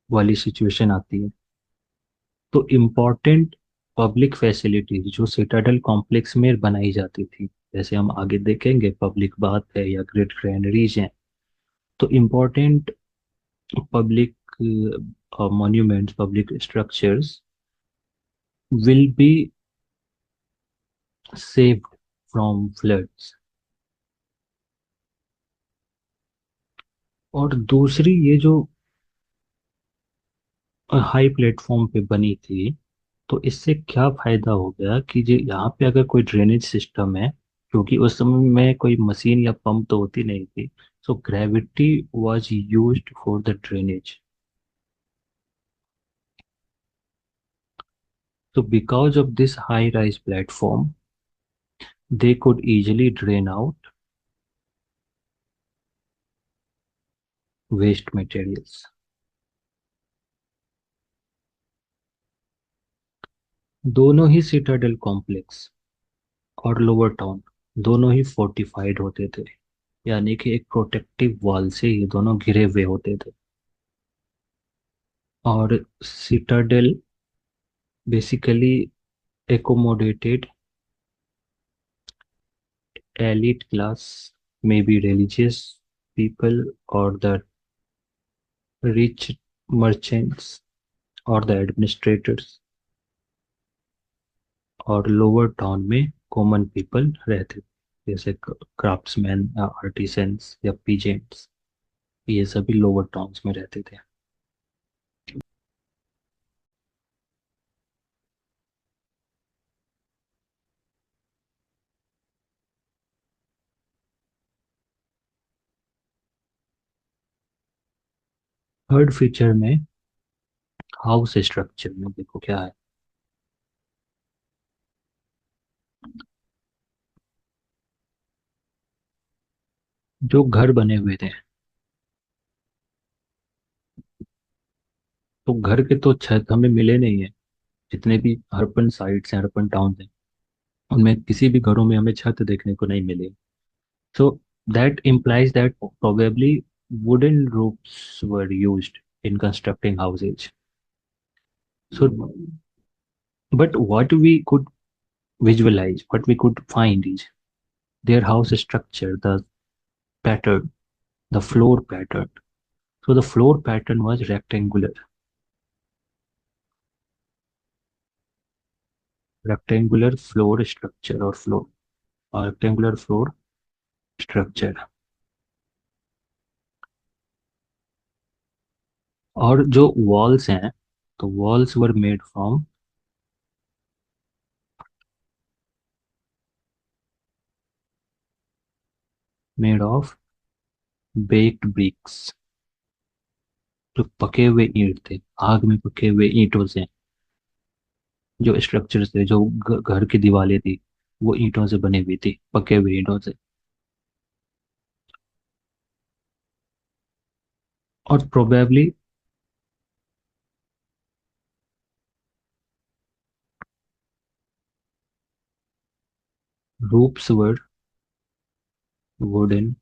वाली सिचुएशन आती है तो इम्पोर्टेंट पब्लिक फैसिलिटीज जो सिटाडेल कॉम्प्लेक्स में बनाई जाती थी, जैसे हम आगे देखेंगे पब्लिक बाथ है या ग्रेट ग्रैंडरीज हैं, तो important public monuments, public structures will be saved from floods। और दूसरी, ये जो हाई प्लेटफॉर्म पे बनी थी, तो इससे क्या फायदा हो गया कि जो यहाँ पे अगर कोई ड्रेनेज सिस्टम है, क्योंकि उस समय में कोई मशीन या पंप तो होती नहीं थी, so gravity was used for the drainage. So because of this high rise platform, they could easily drain out waste materials। दोनों ही सिटाडेल कॉम्प्लेक्स और लोअर टाउन दोनों ही फोर्टिफाइड होते थे, यानी कि एक प्रोटेक्टिव वॉल से ये दोनों घिरे हुए होते थे। और Citadel basically accommodated elite class, maybe religious people or the rich merchants or the administrators। और लोअर टाउन में कॉमन पीपल रहते थे, जैसे क्राफ्ट्समैन या आर्टिसंस या पीजेंट्स, ये सभी लोअर टाउन्स में रहते थे। थर्ड फीचर में हाउस स्ट्रक्चर में देखो क्या है। जो घर बने हुए थे, तो घर के तो छत हमें मिले नहीं है। जितने भी अर्बन साइट्स हैं, अर्बन टाउन हैं, उनमें किसी भी घरों में हमें छत देखने को नहीं मिली। So that implies that probably wooden roofs were used in constructing houses। So But what we could visualize, what we could find is their house structure, the pattern, the floor pattern. So the floor pattern was rectangular floor structure or floor, or rectangular floor structure. और जो walls हैं, तो walls were made of baked bricks, जो पके हुए ईंट थे, आग में पके हुए ईंटों से जो स्ट्रक्चर्स थे, जो घर की दीवारें थी, वो ईंटों से बनी हुई थी, पके हुए ईंटों से। और प्रोबेबली रूप्स वर वुडन,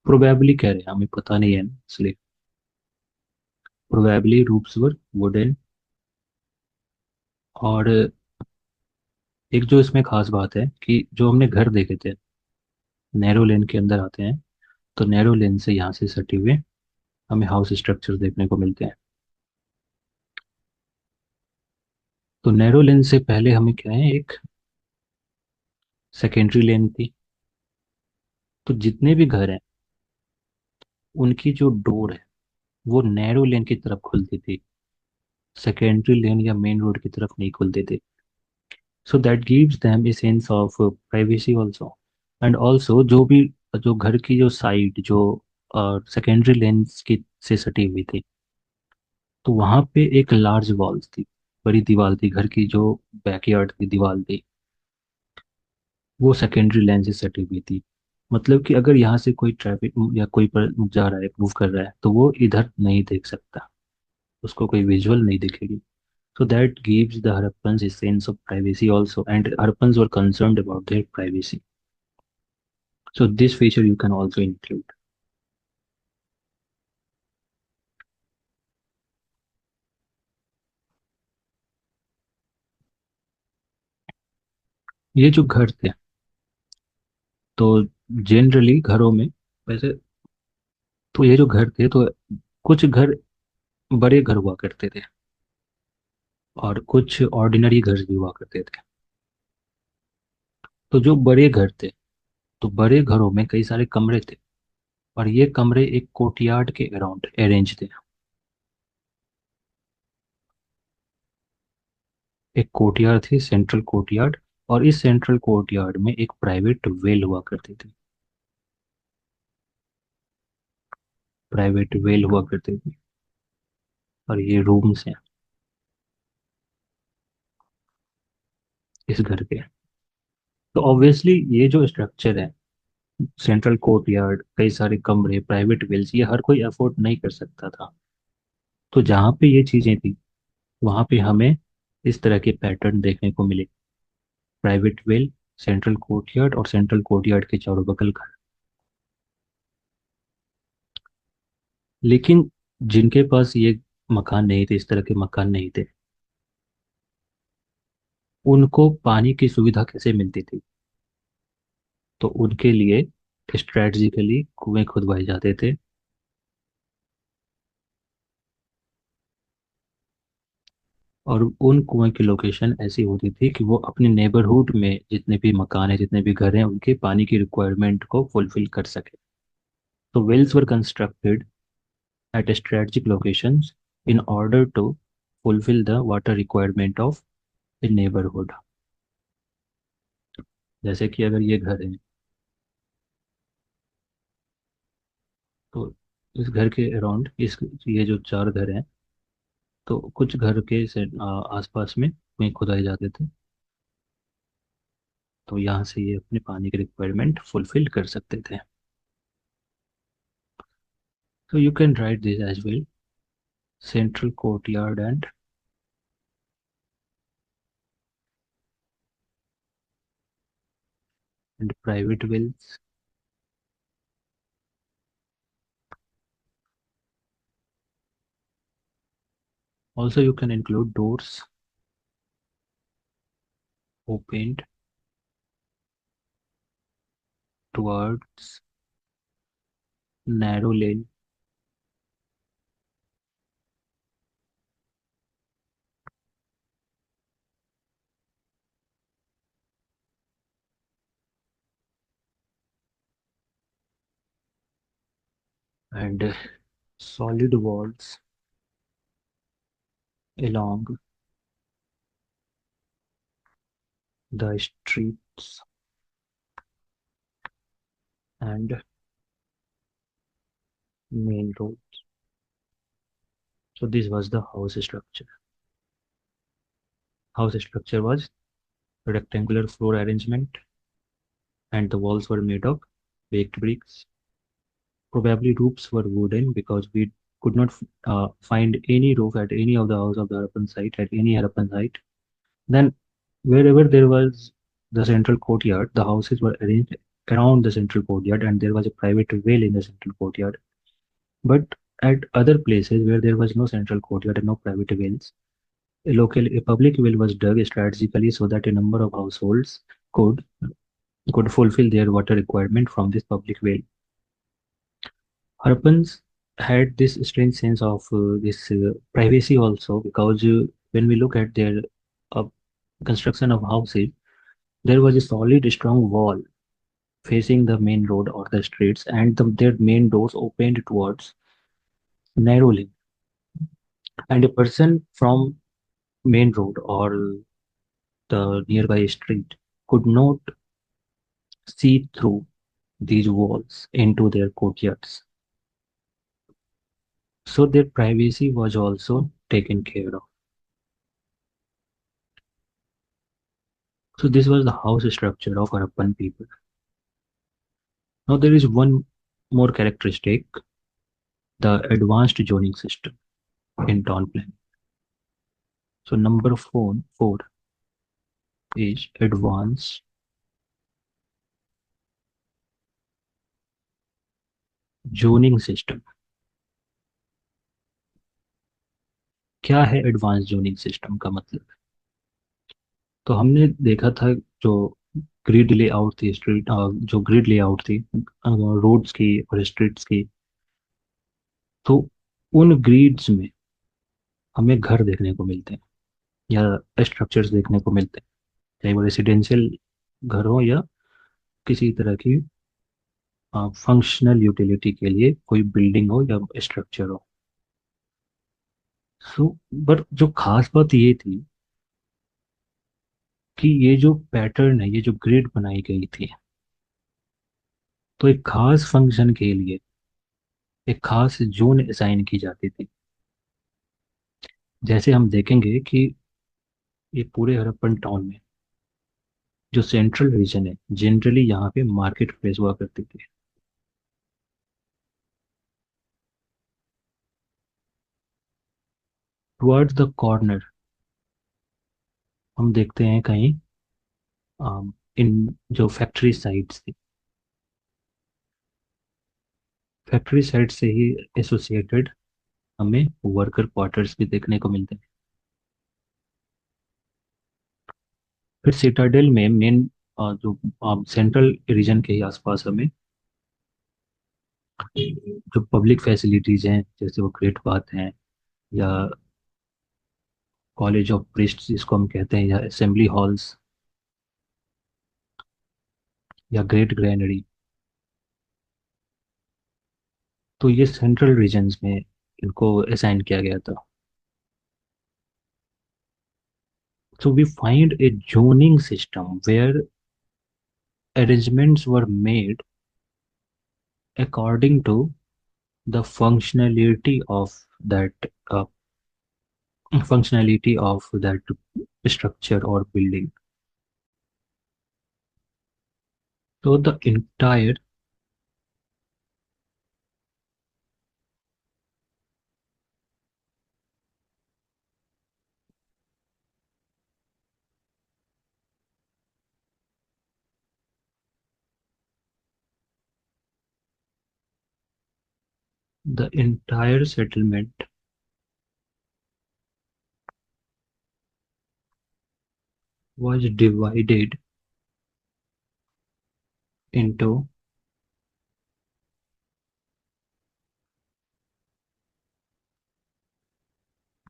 प्रोबेबली कह रहे हैं, हमें पता नहीं है ना, इसलिए प्रोबेबली रूप्स वर वुडन। और एक जो इसमें खास बात है कि जो हमने घर देखे थे, नैरो लेन के अंदर आते हैं, तो नैरो लेन से यहाँ से सटे हुए हमें हाउस स्ट्रक्चर देखने को मिलते हैं। तो नैरो लेन से पहले हमें क्या है, एक सेकेंडरी लेन थी। तो जितने भी घर हैं, उनकी जो डोर है वो नैरो लेन की तरफ खुलती थी, सेकेंडरी लेन या मेन रोड की तरफ नहीं खुलते थे। So that gives them a sense of privacy also. And also जो घर की जो साइड जो सेकेंडरी लेन्स की से सटी हुई थी, तो वहाँ पे एक लार्ज वॉल्स थी, बड़ी दीवार थी, घर की जो बैकयार्ड की दीवार थी, वो सेकेंडरी लेन से सटी हुई थी। मतलब कि अगर यहाँ से कोई ट्रैफिक या कोई पर जा रहा है, मूव कर रहा है, तो वो इधर नहीं देख सकता, उसको कोई विजुअल नहीं दिखेगी। So that gives the Harappans a sense of privacy also, and Harappans were concerned about their privacy. So this feature you can also include. ये जो घर थे, तो जनरली घरों में, वैसे तो ये जो घर थे, तो कुछ घर बड़े घर हुआ करते थे और कुछ ऑर्डिनरी घर भी हुआ करते थे। तो जो बड़े घर थे, तो बड़े घरों में कई सारे कमरे थे, और ये कमरे एक कोर्टयार्ड के अराउंड अरेंज थे। एक कोर्टयार्ड थी, सेंट्रल कोर्टयार्ड, और इस सेंट्रल कोर्टयार्ड में एक प्राइवेट वेल हुआ करती थी, प्राइवेट वेल हुआ करती थी। और ये रूम्स हैं इस घर के। तो ऑब्वियसली ये जो स्ट्रक्चर है, सेंट्रल कोर्टयार्ड, कई सारे कमरे, प्राइवेट वेल्स, ये हर कोई अफोर्ड नहीं कर सकता था। तो जहाँ पे ये चीज़ें थी, वहाँ पे हमें इस तरह के पैटर्न देखने को मिले, प्राइवेट वेल, सेंट्रल कोर्टयार्ड, और सेंट्रल कोर्टयार्ड के चारों बगल घर। लेकिन जिनके पास ये मकान नहीं थे, इस तरह के मकान नहीं थे, उनको पानी की सुविधा कैसे मिलती थी? तो उनके लिए स्ट्रेटजिकली कुएं खुदवाए जाते थे, और उन कुएं की लोकेशन ऐसी होती थी कि वो अपने नेबरहुड में जितने भी मकान है, जितने भी घर हैं, उनके पानी की रिक्वायरमेंट को फुलफिल कर सके। तो wells were constructed at strategic locations in order to fulfil the water requirement of the neighbourhood. जैसे कि अगर ये घर है, तो इस घर के अराउंड, इस ये जो चार घर हैं, तो कुछ घर के आसपास में कुएं खुदाए जाते थे, तो यहाँ से ये अपने पानी की रिक्वायरमेंट फुलफिल कर सकते थे। So you can write this as well. Central courtyard and private wells. Also, you can include doors opened towards narrow lane and solid walls along the streets and main road. So this was the house structure. House structure was rectangular floor arrangement and the walls were made of baked bricks. Probably roofs were wooden because we could not find any roof at any of the house of the Harappan site at any Harappan site. Then wherever there was the central courtyard, the houses were arranged around the central courtyard and there was a private well in the central courtyard. But at other places where there was no central courtyard and no private wells, a public well was dug strategically so that a number of households could could fulfill their water requirement from this public well. Harappans had this strange sense of this privacy also because when we look at their uh, construction of houses, there was a solid, strong wall facing the main road or the streets, and their main doors opened towards narrow lane. And a person from main road or the nearby street could not see through these walls into their courtyards. So their privacy was also taken care of. So this was the house structure of Harappan people. Now there is one more characteristic, the advanced zoning system in town plan. So number four is advanced zoning system. क्या है एडवांस जोनिंग सिस्टम का मतलब? तो हमने देखा था जो ग्रिड लेआउट थी स्ट्रीट जो ग्रिड लेआउट थी रोड्स की और स्ट्रीट्स की, तो उन ग्रिड्स में हमें घर देखने को मिलते हैं या स्ट्रक्चर्स देखने को मिलते हैं, चाहे वो रेसिडेंशियल घर हो या किसी तरह की फंक्शनल यूटिलिटी के लिए कोई बिल्डिंग हो या स्ट्रक्चर हो. सो बट जो खास बात ये थी कि ये जो पैटर्न है, ये जो ग्रिड बनाई गई थी, तो एक खास फंक्शन के लिए एक खास जोन असाइन की जाती थी. जैसे हम देखेंगे कि ये पूरे हड़प्पन टाउन में जो सेंट्रल रीजन है, जनरली यहाँ पे मार्केट प्लेस हुआ करती थी. टुवर्ड्स द कॉर्नर हम देखते हैं कहीं इन जो फैक्ट्री साइट्स थी, फैक्ट्री साइट से ही एसोसिएटेड हमें वर्कर क्वार्टर्स भी देखने को मिलते हैं. फिर सिटाडेल में मेन जो सेंट्रल रीजन के ही आसपास हमें जो पब्लिक फैसिलिटीज हैं, जैसे वो ग्रेट बाथ हैं या कॉलेज ऑफ प्रीस्ट जिसको हम कहते हैं, या असेंबली हॉल्स या ग्रेट ग्रैनरी, तो ये सेंट्रल रीजन्स में इनको असाइन किया गया था. So we find a zoning system where arrangements were made according to the that uh, functionality of that structure or building. So the entire settlement was divided into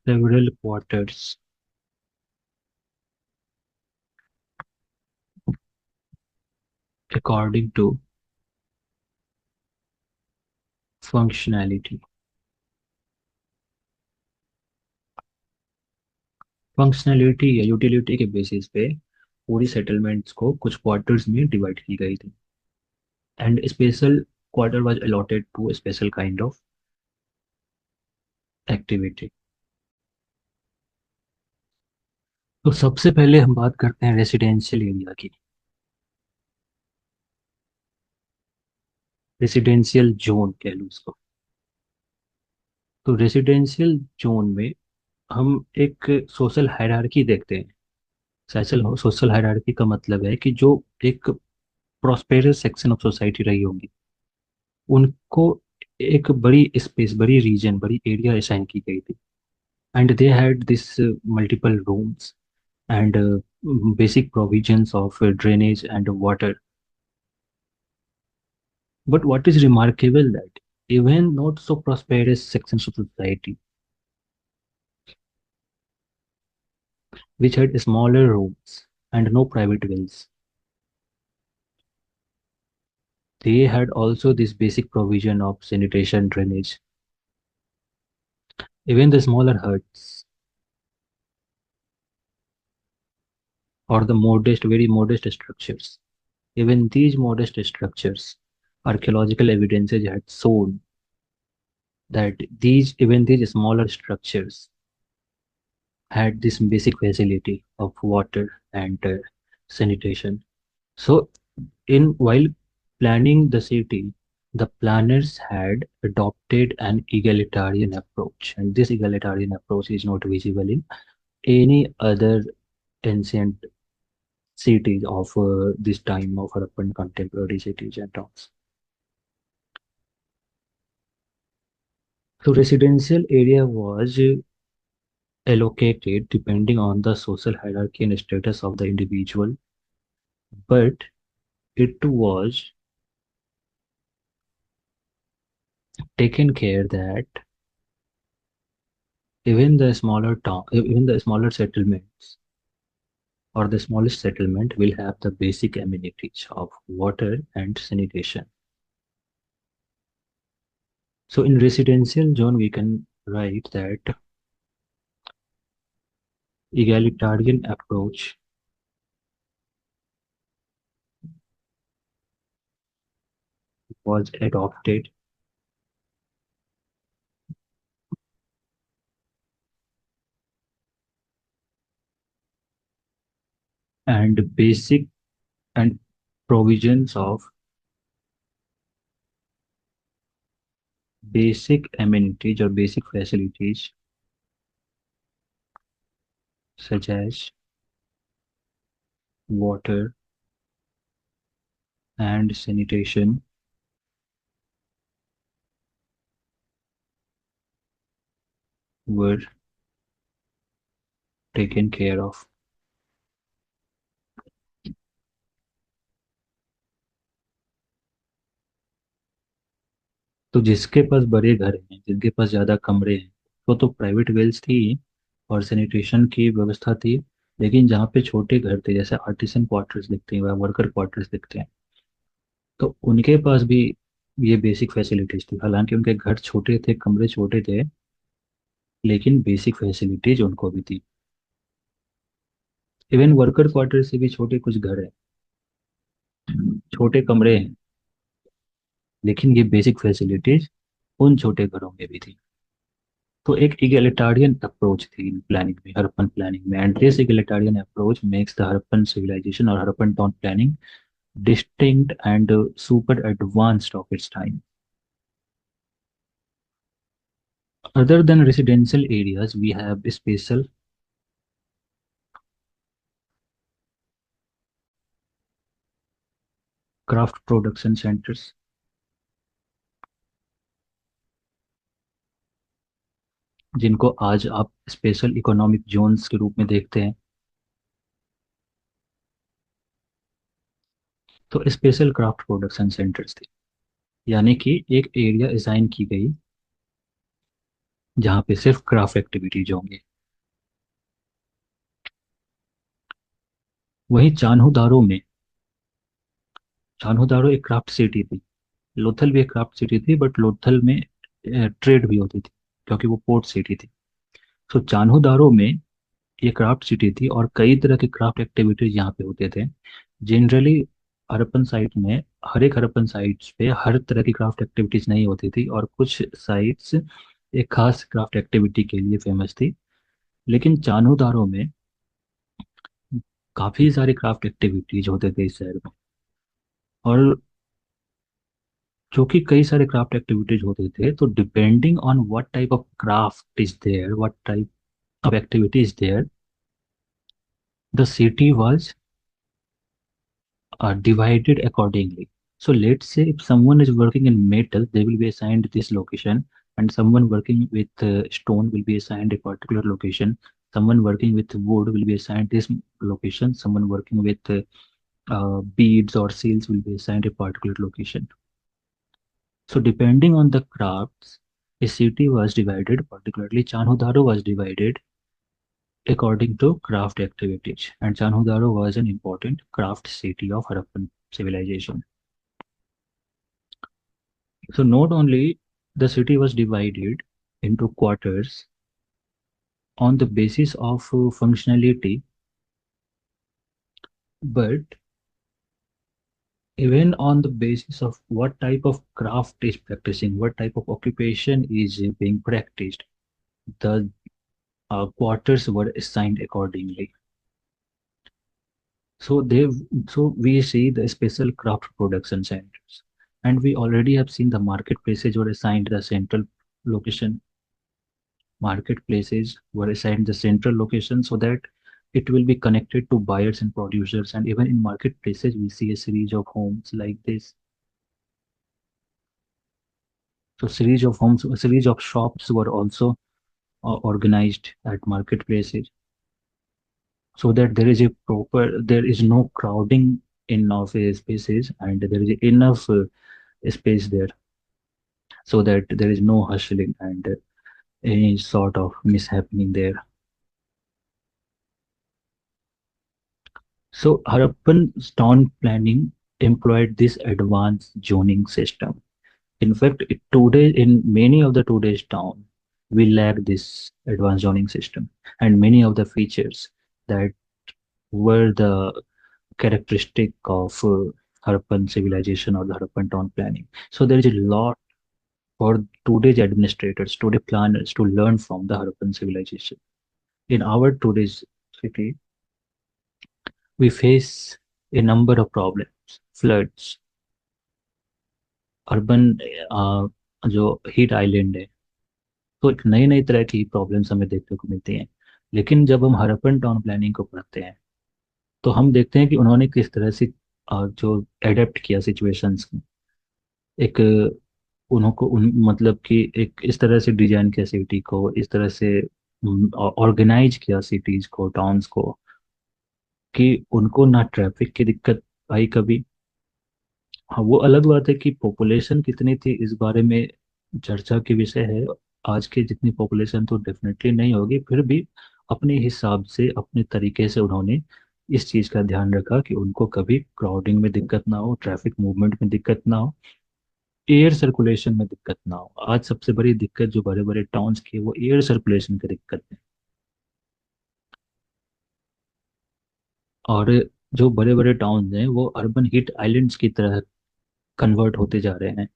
several quarters according to functionality. Functionality या यूटिलिटी के बेसिस पे पूरी सेटलमेंट्स को कुछ क्वार्टर्स में डिवाइड की गई थी and special quarter was allotted to special kind of activity. तो सबसे पहले हम बात करते हैं रेसिडेंशियल एरिया की. रेसिडेंशियल जोन कह लूँ उसको. तो रेसिडेंशियल जोन में हम एक सोशल हायरार्की देखते हैं. सोशल सोशल हायरार्की का मतलब है कि जो एक प्रॉस्पेरस सेक्शन ऑफ सोसाइटी रही होगी उनको एक बड़ी स्पेस, बड़ी रीजन, बड़ी एरिया असाइन की गई थी and they had this multiple rooms and basic provisions of drainage and water. But what is remarkable that even not so prosperous sections of society, which had smaller rooms and no private wells, they had also this basic provision of sanitation, drainage. Even the smaller huts or the modest, very modest structures, even these modest structures, archaeological evidences had shown that these smaller structures had this basic facility of water and sanitation. So, in while planning the city, the planners had adopted an egalitarian approach, and this egalitarian approach is not visible in any other ancient cities of this time of Harappan contemporary cities and towns. So, residential area was allocated depending on the social hierarchy and status of the individual, but it was taken care that even the smaller settlements or the smallest settlement will have the basic amenities of water and sanitation. So in residential zone, we can write that egalitarian approach was adopted and basic and provisions of basic amenities or basic facilities such as water and sanitation were taken care of. तो जिसके पास बड़े घर हैं, जिनके पास ज़्यादा कमरे हैं, वो तो प्राइवेट वेल्स थी और सैनिटेशन की व्यवस्था थी. लेकिन जहाँ पे छोटे घर थे, जैसे आर्टिसन क्वार्टर्स दिखते हैं या वर्कर क्वार्टर्स दिखते हैं, तो उनके पास भी ये बेसिक फैसिलिटीज थी. हालांकि उनके घर छोटे थे, कमरे छोटे थे, लेकिन बेसिक फैसिलिटीज उनको भी थी. इवन वर्कर क्वार्टर से भी छोटे कुछ घर हैं, छोटे कमरे हैं, लेकिन ये बेसिक फैसिलिटीज उन छोटे घरों में भी थी. तो एक इगलिटारियन अप्रोच थी प्लानिंग में, हरप्पन प्लानिंग में, and this egalitarian approach makes the Harappan civilization और Harappan town planning distinct and super advanced of its time. Other than residential areas, we have special craft production centers, जिनको आज आप स्पेशल इकोनॉमिक जोन्स के रूप में देखते हैं. तो स्पेशल क्राफ्ट प्रोडक्शन सेंटर्स थे, यानी कि एक एरिया डिजाइन की गई जहाँ पे सिर्फ क्राफ्ट एक्टिविटीज होंगे। वहीं चान्होदारो एक क्राफ्ट सिटी थी। लोथल भी एक क्राफ्ट सिटी थी, बट लोथल में ट्रेड भी होती थी क्योंकि वो पोर्ट सिटी थी। तो चान्होदारो में ये क्राफ्ट सिटी थी और कई तरह के क्राफ्ट एक्टिविटीज यहाँ पे होते थे। जनरली हड़प्पन साइट में, हर एक हड़प्पन साइट्स पे हर तरह की क्राफ्ट एक्टिविटीज नहीं होती थी, और कुछ साइट्स एक खास क्राफ्ट एक्टिविटी के लिए फेमस थी। लेकिन चान्होदारो में काफी सारे क्राफ्ट एक्टिविटीज होते थे इस शहर में। और क्योंकि कई सारे क्राफ्ट एक्टिविटीज होते थे, तो depending on what type of craft is there, what type of activity is there, the city was divided accordingly. So let's say if someone is working in metal, they will be assigned this location, and someone working with stone will be assigned a particular location. Someone working with wood will be assigned this location. Someone working with beads or seals will be assigned a particular location. So depending on the crafts, a city was divided. Particularly, Chanhudaro was divided according to craft activities, and Chanhudaro was an important craft city of Harappan civilization. So not only the city was divided into quarters on the basis of functionality, but even on the basis of what type of craft is practicing, what type of occupation is being practiced, the quarters were assigned accordingly. So so we see the special craft production centers, and we already have seen the marketplaces were assigned the central location. Marketplaces were assigned the central location so that it will be connected to buyers and producers. And even in marketplaces we see a series of homes like this. So series of homes, a series of shops were also organized at marketplaces, so that there is no crowding in of spaces, and there is enough space there, so that there is no hustling and any sort of mishappening there. So Harappan town planning employed this advanced zoning system. In fact, today in many of the today's town, we lack this advanced zoning system, and many of the features that were the characteristic of Harappan civilization or the Harappan town planning. So there is a lot for today's administrators, today planners to learn from the Harappan civilization. In our today's city, we face a number of problems: floods, urban जो हीट आइलैंड है। तो एक नई नई तरह की प्रॉब्लम्स हमें देखने को मिलती हैं। लेकिन जब हम हड़प्पन टाउन प्लानिंग को पढ़ते हैं, तो हम देखते हैं कि उन्होंने किस तरह से जो एडेप्ट किया सिचुएशंस को, एक मतलब कि एक इस तरह से डिजाइन किया सिटी को, इस तरह से ऑर्गेनाइज किया सिटीज को, टाउन्स को, कि उनको ना ट्रैफिक की दिक्कत आई कभी। हाँ, वो अलग बात है कि पॉपुलेशन कितनी थी इस बारे में चर्चा की विषय है। आज की जितनी पॉपुलेशन तो डेफिनेटली नहीं होगी, फिर भी अपने हिसाब से, अपने तरीके से उन्होंने इस चीज़ का ध्यान रखा कि उनको कभी क्राउडिंग में दिक्कत ना हो, ट्रैफिक मूवमेंट में दिक्कत ना हो, एयर सर्कुलेशन में दिक्कत ना हो। आज सबसे बड़ी दिक्कत जो बड़े बड़े टाउन्स की है, वो एयर सर्कुलेशन की दिक्कत है। और जो बड़े बड़े टाउन हैं वो अर्बन हीट आइलैंड्स की तरह कन्वर्ट होते जा रहे हैं।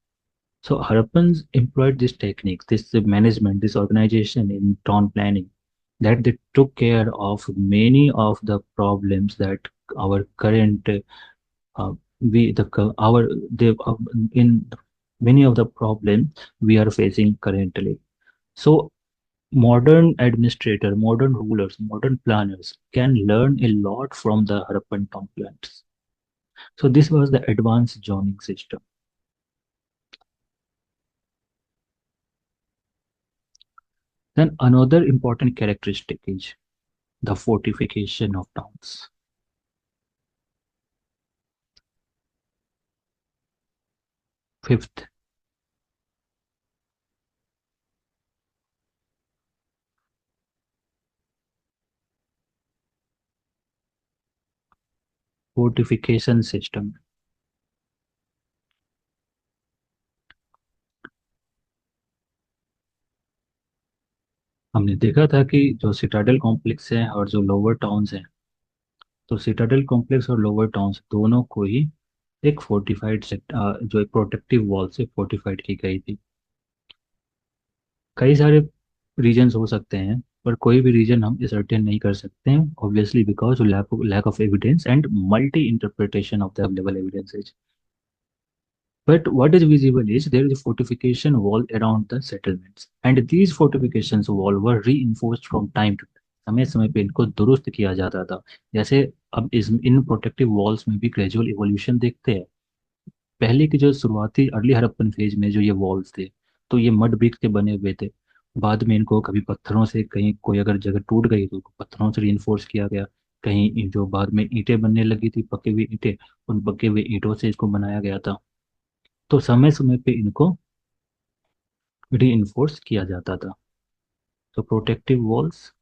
So Harappans employed this technique, this management, this organization in town planning, that they took care of many of the problems that our current we the co- our they in many of the problems we are facing currently. So modern administrator, modern rulers, modern planners can learn a lot from the Harappan town plans. So this was the advanced zoning system. Then another important characteristic is the fortification of towns. Fifth, fortification system. हमने देखा था कि जो सिटाडेल कॉम्प्लेक्स है और जो लोअर टाउन्स हैं, तो सिटाडेल कॉम्प्लेक्स और लोअर टाउन्स दोनों को ही एक फोर्टिफाइड जो एक प्रोटेक्टिव वॉल से फोर्टिफाइड की गई थी। कई सारे रीजंस हो सकते हैं, पर कोई भी रीजन हम असर्टेन नहीं कर सकते हैं, obviously because lack of evidence and multi interpretation of the available evidences. But what is visible is there is a fortification wall around the settlements, and these fortifications wall were reinforced from time to time. समय समय पे इनको दुरुस्त किया जाता था। जैसे अब इस इन प्रोटेक्टिव वॉल्स में भी ग्रेजुअल इवोल्यूशन देखते हैं। पहले के जो शुरुआती अर्ली हड़प्पन फेज में जो ये वॉल्स थे, तो ये मड ब्रिक के बने हुए थे। बाद में इनको कभी पत्थरों से, कहीं कोई अगर जगह टूट गई तो पत्थरों से रीइंफोर्स किया गया। कहीं जो बाद में ईंटें बनने लगी थी, पके हुए ईंटें, उन पके हुए ईंटों से इसको बनाया गया था। तो समय समय पे इनको री किया जाता था। तो protective walls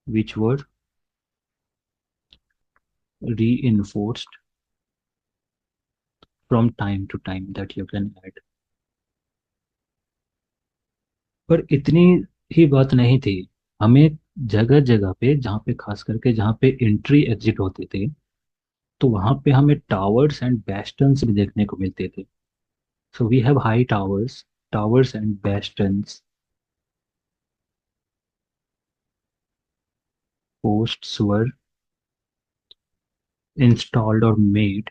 which were re from time to time that you can add. पर इतनी ही बात नहीं थी। हमें जगह जगह पे, जहाँ पे खास करके जहाँ पे एंट्री एग्जिट होते थे, तो वहाँ पे हमें टावर्स एंड बेस्टन्स भी देखने को मिलते थे। So we have high towers, towers and bastions. Posts were installed और मेड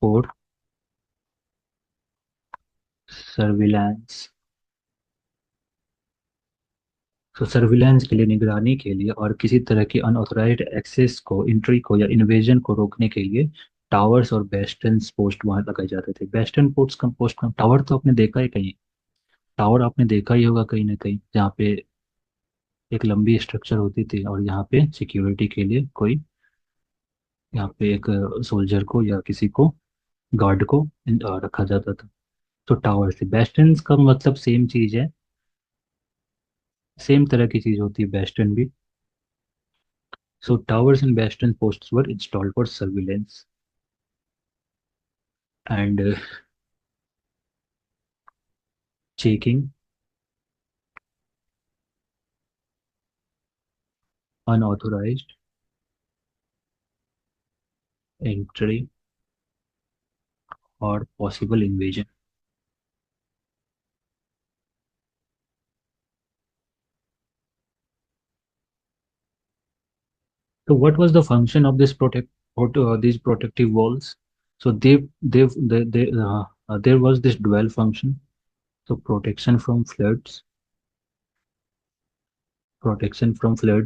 फॉर सर्विलांस। तो सर्विलांस के लिए, निगरानी के लिए, और किसी तरह की अनऑथराइज्ड एक्सेस को, एंट्री को या इन्वेजन को रोकने के लिए टावर्स और बेस्टन पोस्ट वहां लगाए जाते थे। बेस्टन पोस्ट का टावर तो आपने देखा ही कहीं, टावर आपने देखा ही होगा कहीं ना कहीं, जहाँ पे एक लंबी स्ट्रक्चर होती थी और यहाँ पे सिक्योरिटी के लिए कोई, यहाँ पे एक सोल्जर को या किसी को, गार्ड को रखा जाता था। तो टावर से बेस्टन का मतलब सेम चीज है, सेम तरह की चीज होती है बेस्टन भी। So towers and bastion posts were installed for surveillance and checking unauthorized entry or possible invasion. So what was the function of these protective walls? So there was this dual function. So protection from floods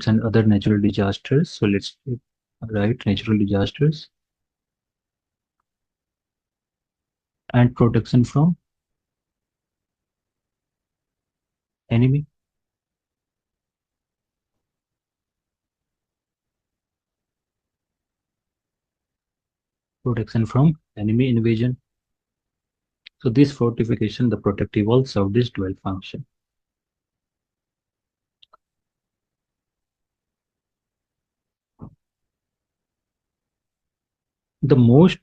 and other natural disasters. So let's write natural disasters, and protection from enemy, protection from enemy invasion. So this fortification, the protective wall, served this dual function. The most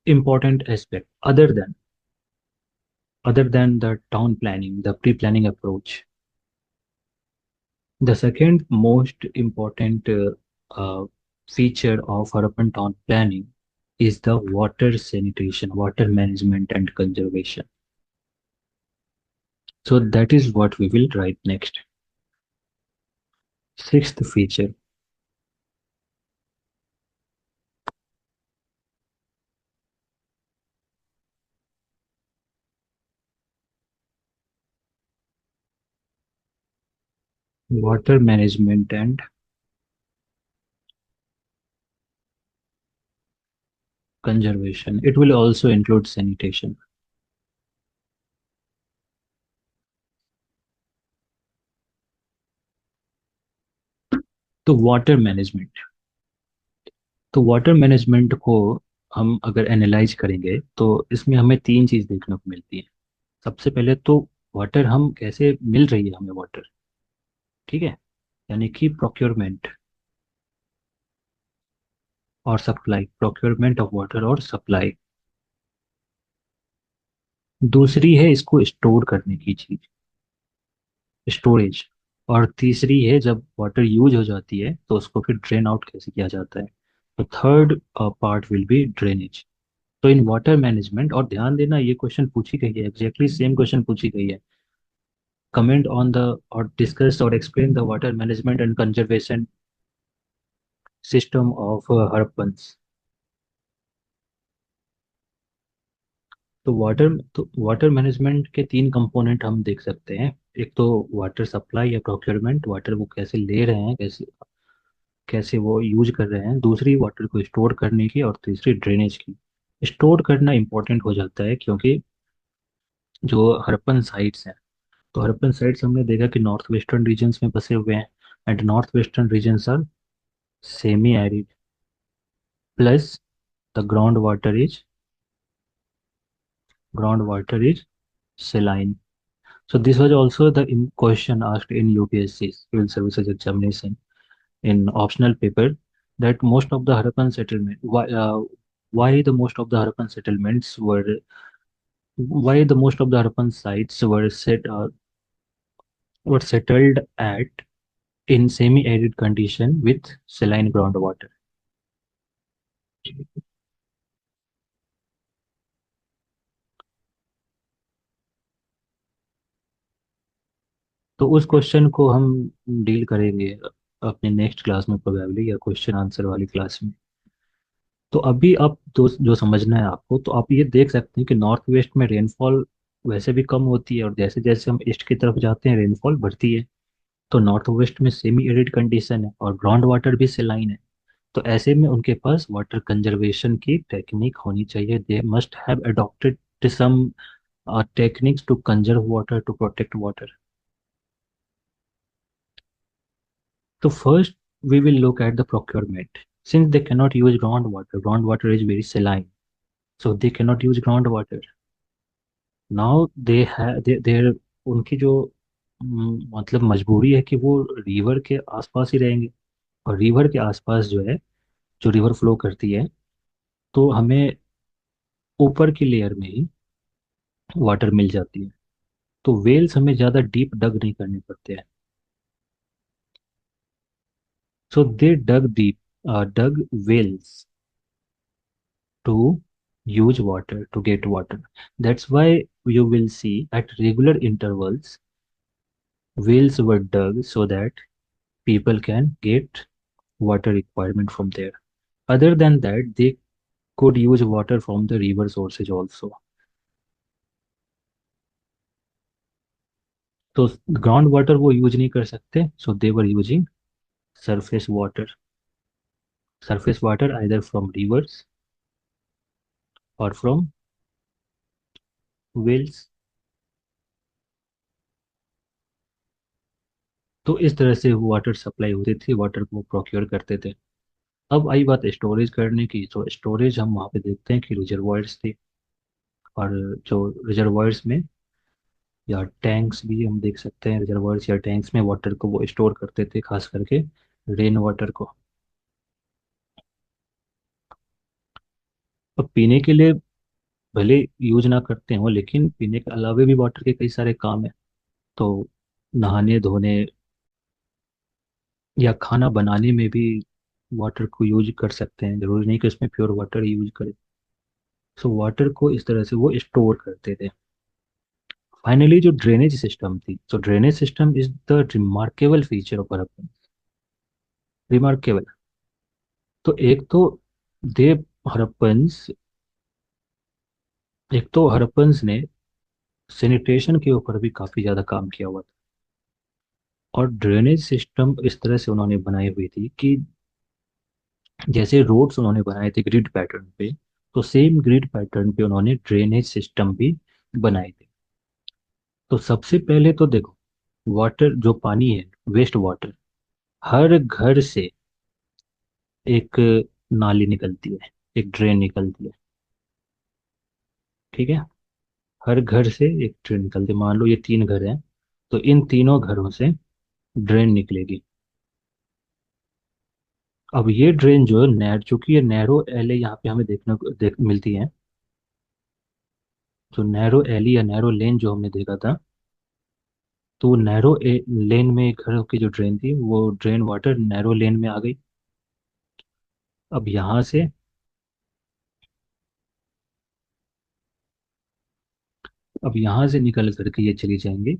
important aspect, other than the town planning, the pre-planning approach, the second most important feature of urban town planning is the water sanitation, water management and conservation. So that is what we will write next. Sixth feature, water management and conservation. It will also include sanitation. So water management. तो वाटर मैनेजमेंट को हम अगर एनालाइज करेंगे तो इसमें हमें तीन चीज़ देखने को मिलती है। सबसे पहले तो वाटर हम कैसे मिल रही है हमें वाटर, ठीक है, यानी कि प्रोक्योरमेंट और सप्लाई, प्रोक्योरमेंट ऑफ वाटर और सप्लाई। दूसरी है इसको स्टोर करने की चीज, स्टोरेज। और तीसरी है जब वाटर यूज हो जाती है तो उसको फिर ड्रेन आउट कैसे किया जाता है। तो third part will be drainage. तो इन वाटर मैनेजमेंट, और ध्यान देना ये क्वेश्चन पूछी गई है, एग्जैक्टली सेम क्वेश्चन पूछी गई है। कमेंट ऑन द और डिस्कस और explain the water management and conservation system of Harappans. तो वाटर मैनेजमेंट के तीन कंपोनेंट हम देख सकते हैं। एक तो वाटर सप्लाई या प्रोक्योरमेंट, वाटर वो कैसे ले रहे हैं, कैसे कैसे वो यूज कर रहे हैं। दूसरी वाटर को स्टोर करने की, और तीसरी ड्रेनेज की। स्टोर करना इंपॉर्टेंट हो जाता है क्योंकि जो हड़प्पन साइट्स हैं, तो हड़प्पन साइट्स हमने देखा कि नॉर्थ वेस्टर्न रीजन्स में बसे हुए हैं। And north western regions are semi arid, plus the ground water is saline. So this was also the question asked in UPSC Civil Services examination in optional paper, that most of the Harappan settlement, why the most of the Harappan settlements why the most of the Harappan sites were settled at in semi-arid condition with saline groundwater. तो उस क्वेश्चन को हम डील करेंगे अपने नेक्स्ट क्लास में प्रोबेबली, या क्वेश्चन आंसर वाली क्लास में। तो अभी आप तो जो समझना है आपको, तो आप ये देख सकते हैं कि नॉर्थ वेस्ट में रेनफॉल वैसे भी कम होती है, और जैसे जैसे हम ईस्ट की तरफ जाते हैं रेनफॉल बढ़ती है। तो नॉर्थ वेस्ट में सेमी एरिड कंडीशन है और ग्राउंड वाटर भी सेलाइन है। तो ऐसे में उनके पास वाटर कंजर्वेशन की टेक्निक होनी चाहिए। They must have adopted some techniques to conserve water, to protect water. So first we will look at the procurement. Since they cannot use groundwater is very saline, so they cannot use groundwater. Now they have their उनकी जो मतलब मजबूरी है कि वो रिवर के आसपास ही रहेंगे। और रिवर के आसपास जो है, जो रिवर फ्लो करती है, तो हमें ऊपर की लेयर में ही वाटर मिल जाती है। तो वेल्स हमें ज़्यादा डीप डग नहीं करने पड़ते हैं। सो दे डग Wales to use water, to get water. That's why you will see at regular intervals wells were dug so that people can get water requirement from there. Other than that, they could use water from the river sources also. तो ग्राउंड वाटर वो यूज नहीं कर सकते, so they were using surface water, surface water either from rivers or from wells. तो इस तरह से वाटर सप्लाई होती थी, वाटर को प्रोक्योर करते थे। अब आई बात स्टोरेज करने की, तो स्टोरेज हम वहाँ पे देखते हैं कि रिजर्वायर्स थे। और जो रिजर्वायर्स में या टैंक्स भी हम देख सकते हैं, रिजर्वायर्स या टैंक्स में वाटर को वो स्टोर करते थे, खास करके रेन वाटर को। अब पीने के लिए भले यूज ना करते हो, लेकिन पीने के अलावा भी वाटर के कई सारे काम है। तो नहाने धोने या खाना बनाने में भी वाटर को यूज कर सकते हैं, जरूरी नहीं कि उसमें प्योर वाटर यूज करें। सो वाटर को इस तरह से वो स्टोर करते थे। फाइनली जो ड्रेनेज सिस्टम थी, so drainage system is the remarkable feature of Harappan. Remarkable. तो देव हड़प्पन्स एक तो हड़प्पन्स ने सैनिटेशन के ऊपर भी काफी ज्यादा काम किया हुआ था। और ड्रेनेज सिस्टम इस तरह से उन्होंने बनाई हुई थी कि जैसे रोड्स उन्होंने बनाए थे ग्रिड पैटर्न पे, तो सेम ग्रिड पैटर्न पे उन्होंने ड्रेनेज सिस्टम भी बनाए थे। तो सबसे पहले तो देखो, वाटर जो पानी है, वेस्ट वाटर, हर घर से एक नाली निकलती है, एक ड्रेन निकलती है। ठीक है। हर घर से एक ड्रेन निकलती है। मान लो ये 3 घर हैं, तो इन तीनों घरों से ड्रेन निकलेगी। अब ये ड्रेन जो है नहर, चूंकि ये नैरो एले यहाँ पे हमें देखने को मिलती है। जो नैरो एली या नैरो लेन जो हमने देखा था, तो वो नैरो लेन में घरों की जो ड्रेन थी, वो ड्रेन वाटर नैरो लेन में आ गई। अब यहाँ से, अब यहाँ से निकल करके ये चली जाएंगे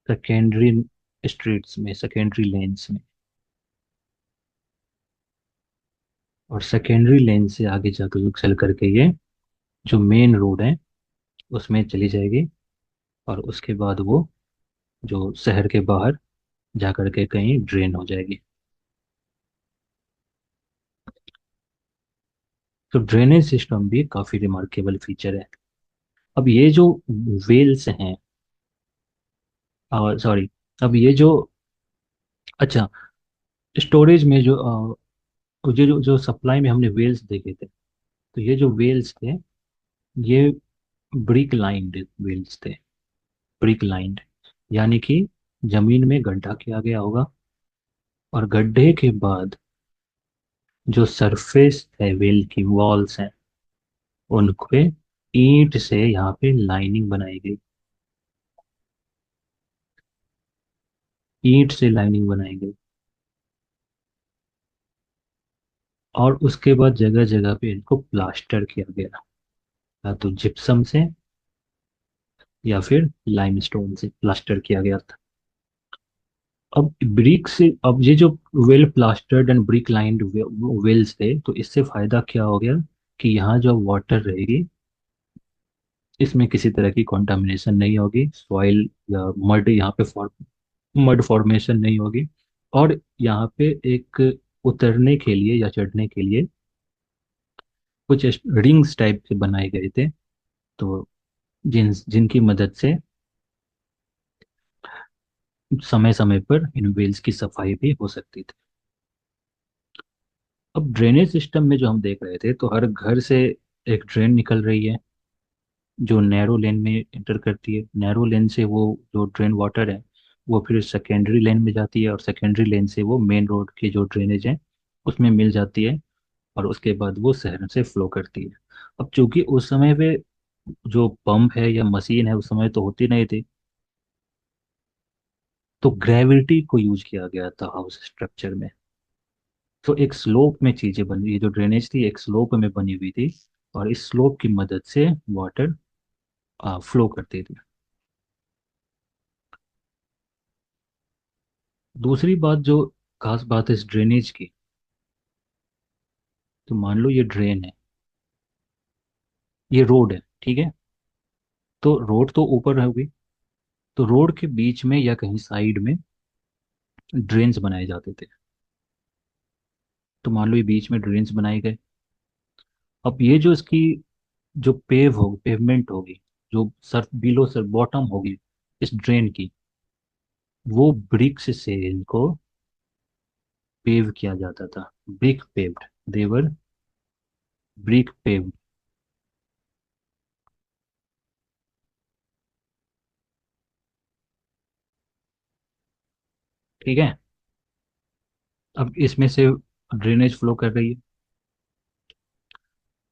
सेकेंडरी स्ट्रीट्स में, सेकेंडरी लेन्स में। और सेकेंडरी लेन से आगे जाकर चल करके ये जो मेन रोड है उसमें चली जाएगी। और उसके बाद वो जो शहर के बाहर जा करके कहीं ड्रेन हो जाएगी। तो ड्रेनेज सिस्टम भी काफी रिमार्केबल फीचर है। अब ये जो वेल्स हैं, सॉरी, अब ये जो, अच्छा, स्टोरेज में जो जो सप्लाई में हमने वेल्स देखे थे, तो ये जो वेल्स थे, ये ब्रिक लाइंड वेल्स थे। ब्रिक लाइंड यानी कि जमीन में गड्ढा किया गया होगा, और गड्ढे के बाद जो सरफेस है, वेल की वॉल्स हैं, उन पे ईंट से यहाँ पे लाइनिंग बनाई गई। ईंट से लाइनिंग बनाई गई। और उसके बाद जगह जगह पे इनको प्लास्टर किया गया, या तो जिप्सम से या फिर लाइमस्टोन से प्लास्टर किया गया था। अब ब्रिक से, अब ये जो well plastered and brick lined wells थे, तो इससे फायदा क्या हो गया कि यहाँ जो वाटर रहेगी, इसमें किसी तरह की कंटामिनेशन नहीं होगी, सॉइल या मड यहाँ पे मड फॉर्मेशन नहीं होगी। और यहाँ पे एक उतरने के लिए या चढ़ने के लिए कुछ रिंग्स टाइप से बनाए गए थे, तो जिनकी मदद से समय समय पर इन वेल्स की सफाई भी हो सकती थी। अब ड्रेनेज सिस्टम में जो हम देख रहे थे, तो हर घर से एक ड्रेन निकल रही है जो नैरो लेन में इंटर करती है। नैरो लेन से वो जो ड्रेन वाटर है, वो फिर सेकेंडरी लेन में जाती है, और सेकेंडरी लेन से वो मेन रोड की जो ड्रेनेज है उसमें मिल जाती है। और उसके बाद वो शहर से फ्लो करती है। अब चूंकि उस समय पे जो पंप है या मशीन है उस समय तो होती नहीं थी, तो ग्रेविटी को यूज किया गया था हाउस स्ट्रक्चर में। तो एक स्लोप में चीजें बनी, ये जो ड्रेनेज थी एक स्लोप में बनी हुई थी, और इस स्लोप की मदद से वाटर फ्लो करती थी। दूसरी बात जो खास बात है इस ड्रेनेज की, तो मान लो ये ड्रेन है, ये रोड है, ठीक है। तो रोड तो ऊपर होगी, तो रोड के बीच में या कहीं साइड में ड्रेन्स बनाए जाते थे। तो मान लो ये बीच में ड्रेन्स बनाए गए। अब ये जो इसकी जो पेवमेंट होगी, जो सर बिलो सर बॉटम होगी इस ड्रेन की, वो ब्रिक्स से इनको पेव किया जाता था। ब्रिक पेव्ड, देवर ब्रिक पेव्ड। ठीक है। अब इसमें से ड्रेनेज फ्लो कर रही है,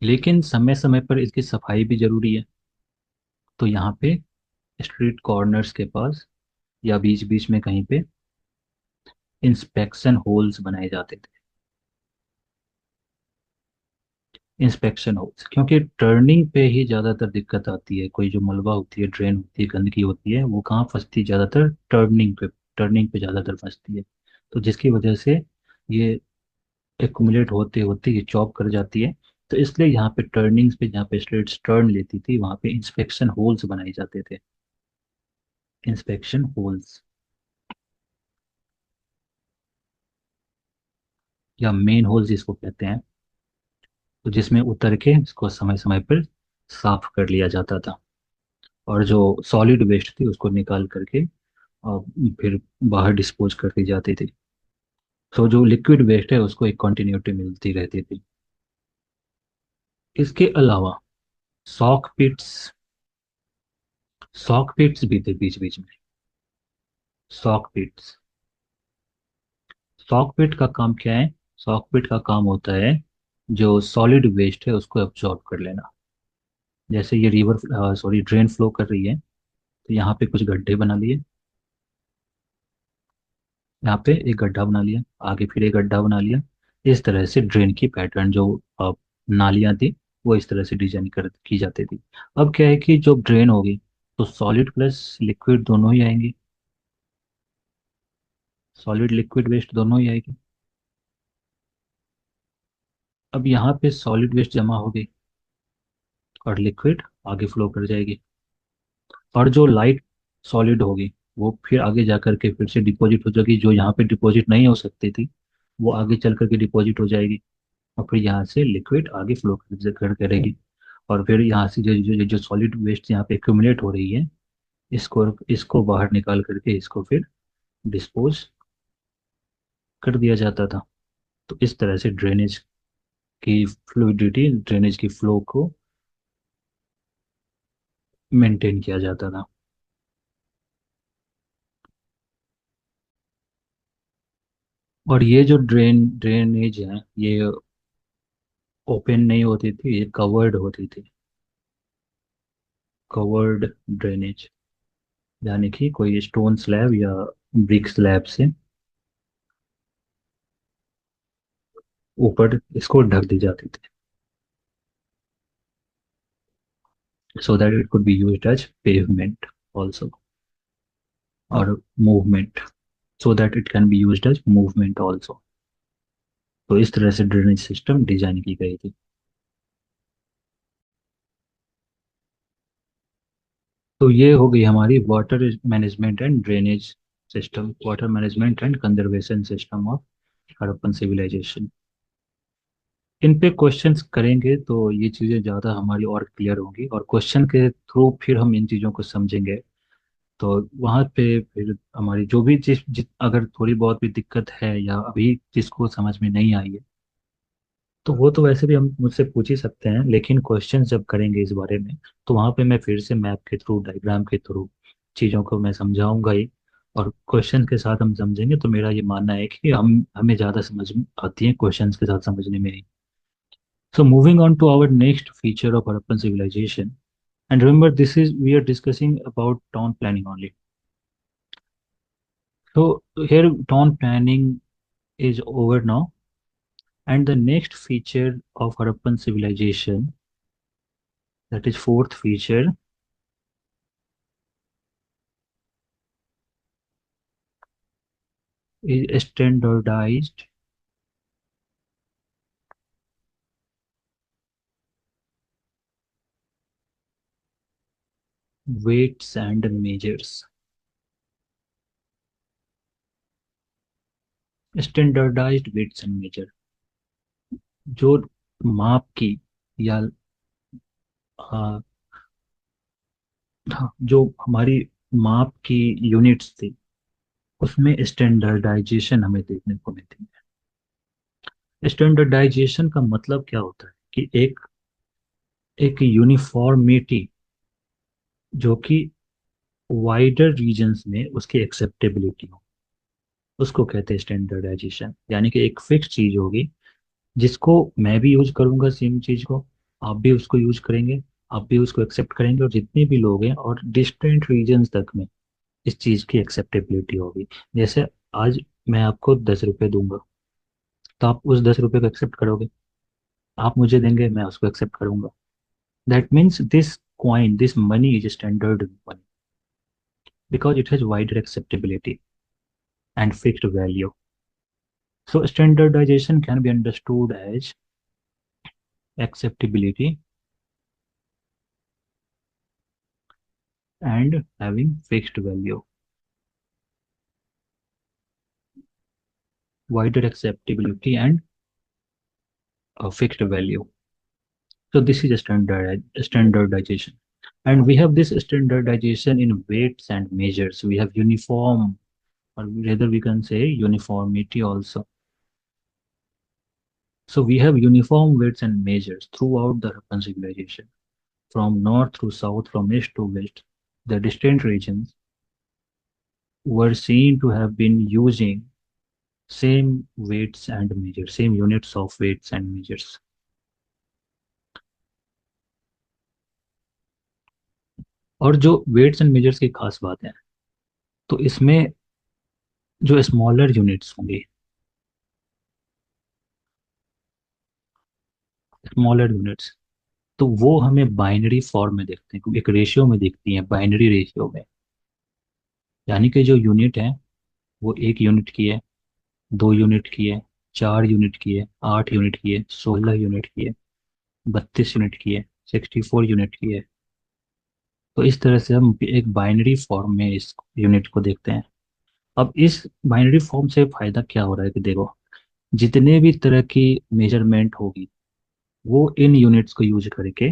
लेकिन समय समय पर इसकी सफाई भी जरूरी है। तो यहाँ पे स्ट्रीट कॉर्नर्स के पास या बीच बीच में कहीं पे इंस्पेक्शन होल्स बनाए जाते थे। इंस्पेक्शन होल्स, क्योंकि टर्निंग पे ही ज़्यादातर दिक्कत आती है। कोई जो मलबा होती है, ड्रेन होती है, गंदगी होती है, वो कहाँ फंसती है ज़्यादातर? टर्निंग पे ज़्यादातर फंसती है। तो जिसकी वजह से ये एक्युमुलेट होते होते ये चॉप कर जाती है। तो इसलिए यहाँ पे टर्निंग्स पे, जहाँ पे स्ट्रेट्स टर्न लेती थी, वहाँ पे इंस्पेक्शन होल्स बनाए जाते थे। इंस्पेक्शन होल्स या मेन होल्स जिसको कहते हैं, तो जिसमें उतर के इसको समय समय पर साफ कर लिया जाता था, और जो सॉलिड वेस्ट थी उसको निकाल करके और फिर बाहर डिस्पोज कर दी जाती थी। तो जो लिक्विड वेस्ट है उसको एक कंटिन्यूटी मिलती रहती थी। इसके अलावा सॉक पिट्स सॉक पिट्स भी थे बीच बीच में। सॉक पिट्स सॉक पिट का काम क्या है? सॉक पिट का काम होता है जो सॉलिड वेस्ट है उसको एब्जॉर्ब कर लेना। जैसे ये रिवर सॉरी ड्रेन फ्लो कर रही है, तो यहाँ पे कुछ गड्ढे बना लिए। यहाँ पे एक गड्ढा बना लिया, आगे फिर एक गड्ढा बना लिया। इस तरह से ड्रेन की पैटर्न जो नालियाँ थी वो इस तरह से डिजाइन कर की जाती थी। अब क्या है कि जो ड्रेन होगी तो सॉलिड प्लस लिक्विड दोनों ही आएंगे। सॉलिड लिक्विड वेस्ट दोनों ही आएगी। अब यहाँ पे सॉलिड वेस्ट जमा हो गई और लिक्विड आगे फ्लो कर जाएगी। और जो लाइट सॉलिड होगी वो फिर आगे जा करके फिर से डिपॉजिट हो जाएगी। जो यहाँ पे डिपॉजिट नहीं हो सकती थी वो आगे चल करके डिपॉजिट हो जाएगी। और फिर यहाँ से लिक्विड आगे फ्लो कर करेगी। और फिर यहाँ से जो सॉलिड वेस्ट यहाँ पे एक्यूमुलेट हो रही है, इसको इसको बाहर निकाल करके इसको फिर डिस्पोज कर दिया जाता था। तो इस तरह से ड्रेनेज की फ्लूइडिटी, ड्रेनेज की फ्लो को मेंटेन किया जाता था। और ये जो ड्रेनेज है ये ओपन नहीं होती थी, ये कवर्ड होती थी। कवर्ड ड्रेनेज यानी कि कोई स्टोन स्लैब या ब्रिक स्लैब से ऊपर इसको ढक दी जाती थी, so that it could be used as pavement also, or movement, so that it can be used as movement also। तो इस तरह से ड्रेनेज सिस्टम डिजाइन की गई थी। तो ये हो गई हमारी water management and drainage system, water management and conservation system of Harappan civilization. इन पे क्वेश्चंस करेंगे तो ये चीज़ें ज़्यादा हमारी और क्लियर होंगी, और क्वेश्चन के थ्रू फिर हम इन चीज़ों को समझेंगे। तो वहाँ पे फिर हमारी जो भी अगर थोड़ी बहुत भी दिक्कत है या अभी जिसको समझ में नहीं आई है, तो वो तो वैसे भी हम मुझसे पूछ ही सकते हैं। लेकिन क्वेश्चन जब करेंगे इस बारे में तो वहाँ पे मैं फिर से मैप के थ्रू, डायग्राम के थ्रू चीज़ों को मैं समझाऊंगा ही। और क्वेश्चन के साथ हम समझेंगे तो मेरा ये मानना है कि हमें ज़्यादा समझ में आती है क्वेश्चंस के साथ समझने में ही। So moving on to our next feature of Harappan civilization. And remember, this is we are discussing about town planning only. So here town planning is over now, and the next feature of Harappan civilization, that is fourth feature, is standardized weights and measures। Standardized weights and measure, जो माप की या जो हमारी माप की यूनिट्स थी उसमें स्टैंडर्डाइजेशन हमें देखने को मिलती है। स्टैंडर्डाइजेशन का मतलब क्या होता है कि एक यूनिफॉर्मिटी जो कि वाइडर रीजन्स में उसकी एक्सेप्टेबिलिटी हो, उसको कहते हैं स्टैंडर्डाइजेशन। यानी कि एक फिक्स चीज होगी जिसको मैं भी यूज करूंगा, सेम चीज को आप भी उसको यूज करेंगे, आप भी उसको एक्सेप्ट करेंगे, और जितने भी लोग हैं और डिस्टेंट रीजन्स तक में इस चीज की एक्सेप्टेबिलिटी होगी। जैसे आज मैं आपको 10 रुपए दूंगा तो आप उस 10 रुपए को एक्सेप्ट करोगे, आप मुझे देंगे मैं उसको एक्सेप्ट करूंगा। That means this coin, this money is standard money because it has wider acceptability and fixed value. So standardization can be understood as acceptability and having fixed value, wider acceptability and a fixed value. So this is a standardization. And we have this standardization in weights and measures. We have uniform, or rather we can say uniformity also. So we have uniform weights and measures throughout the Harappan civilization, from north to south, from east to west. The distant regions were seen to have been using same weights and measures, same units of weights and measures. और जो वेट्स एंड मेजर्स की खास बात है, तो इसमें जो स्मॉलर यूनिट्स होंगे, स्मॉलर यूनिट्स, तो वो हमें बाइनरी फॉर्म में देखते हैं, एक रेशियो में दिखती हैं, बाइनरी रेशियो में। यानी कि जो यूनिट है वो 1 यूनिट की है, 2 यूनिट की है, 4 यूनिट की है, 8 यूनिट की है, 16 यूनिट की है, 32 यूनिट की है, 64 यूनिट की है। तो इस तरह से हम एक बाइनरी फॉर्म में इस यूनिट को देखते हैं। अब इस बाइनरी फॉर्म से फायदा क्या हो रहा है कि देखो, जितने भी तरह की मेजरमेंट होगी वो इन यूनिट्स को यूज करके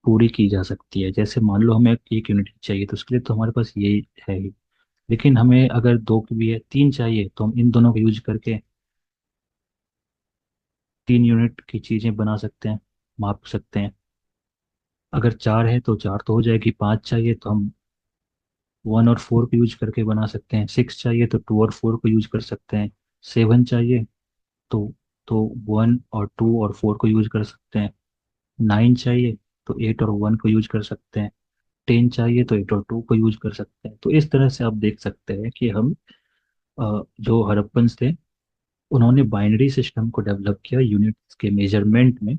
पूरी की जा सकती है। जैसे मान लो हमें 1 यूनिट चाहिए, तो उसके लिए तो हमारे पास ये है ही। लेकिन हमें अगर दो की भी है, तीन चाहिए, तो हम इन दोनों को यूज करके 3 यूनिट की चीजें बना सकते हैं, माप सकते हैं। अगर चार है तो चार तो हो जाएगी, पाँच चाहिए तो हम 1 और 4 को यूज करके बना सकते हैं, 6 चाहिए तो 2 और 4 को यूज कर सकते हैं, 7 चाहिए तो तो 1 और 2 और 4 को यूज कर सकते हैं, 9 चाहिए तो 8 और 1 को यूज कर सकते हैं, 10 चाहिए तो 8 और 2 को यूज कर सकते हैं। तो इस तरह से आप देख सकते हैं कि हम जो हड़प्पन्स थे, उन्होंने बाइनरी सिस्टम को डेवलप किया यूनिट्स के मेजरमेंट में।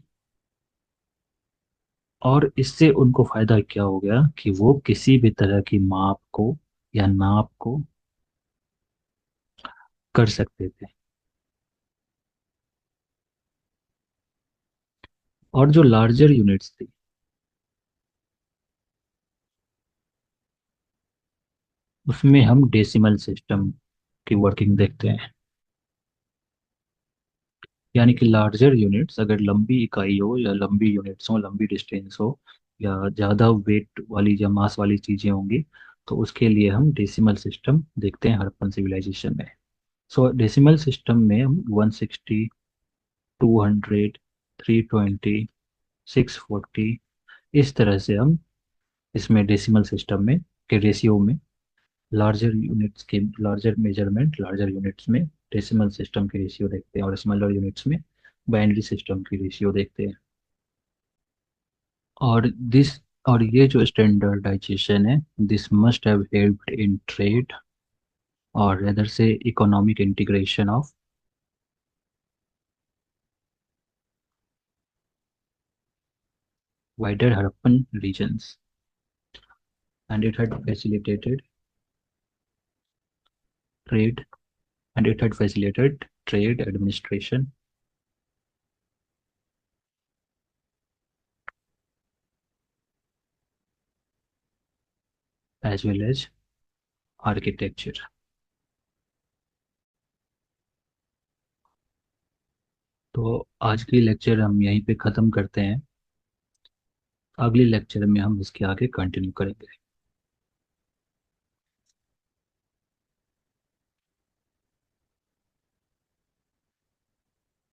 और इससे उनको फायदा क्या हो गया कि वो किसी भी तरह की माप को या नाप को कर सकते थे। और जो लार्जर यूनिट्स थी, उसमें हम डेसिमल सिस्टम की वर्किंग देखते हैं। यानी कि लार्जर यूनिट्स, अगर लंबी इकाई हो या लंबी यूनिट्स हो, लंबी डिस्टेंस हो, या ज़्यादा वेट वाली या मास वाली चीज़ें होंगी, तो उसके लिए हम डेसिमल सिस्टम देखते हैं हड़प्पन सिविलाइजेशन में। सो डेसिमल सिस्टम में हम 160, 200, 320, 640, इस तरह से हम इसमें डेसिमल सिस्टम में के रेशियो में लार्जर यूनिट्स के लार्जर मेजरमेंट, लार्जर यूनिट्स में डेसिमल सिस्टम की रेशियो देखते हैं, और स्मॉलर यूनिट्स में बाइनरी सिस्टम की रेशियो देखते हैं। और दिस और ये जो स्टैंडर्डाइजेशन है, this must have helped in trade, और अदर से economic integration of wider Harappan regions, and it had facilitated trade, and it had facilitated trade, administration, as well as architecture. तो आज की लेक्चर हम यहीं पे ख़त्म करते हैं। अगले लेक्चर में हम इसके आगे कंटिन्यू करेंगे।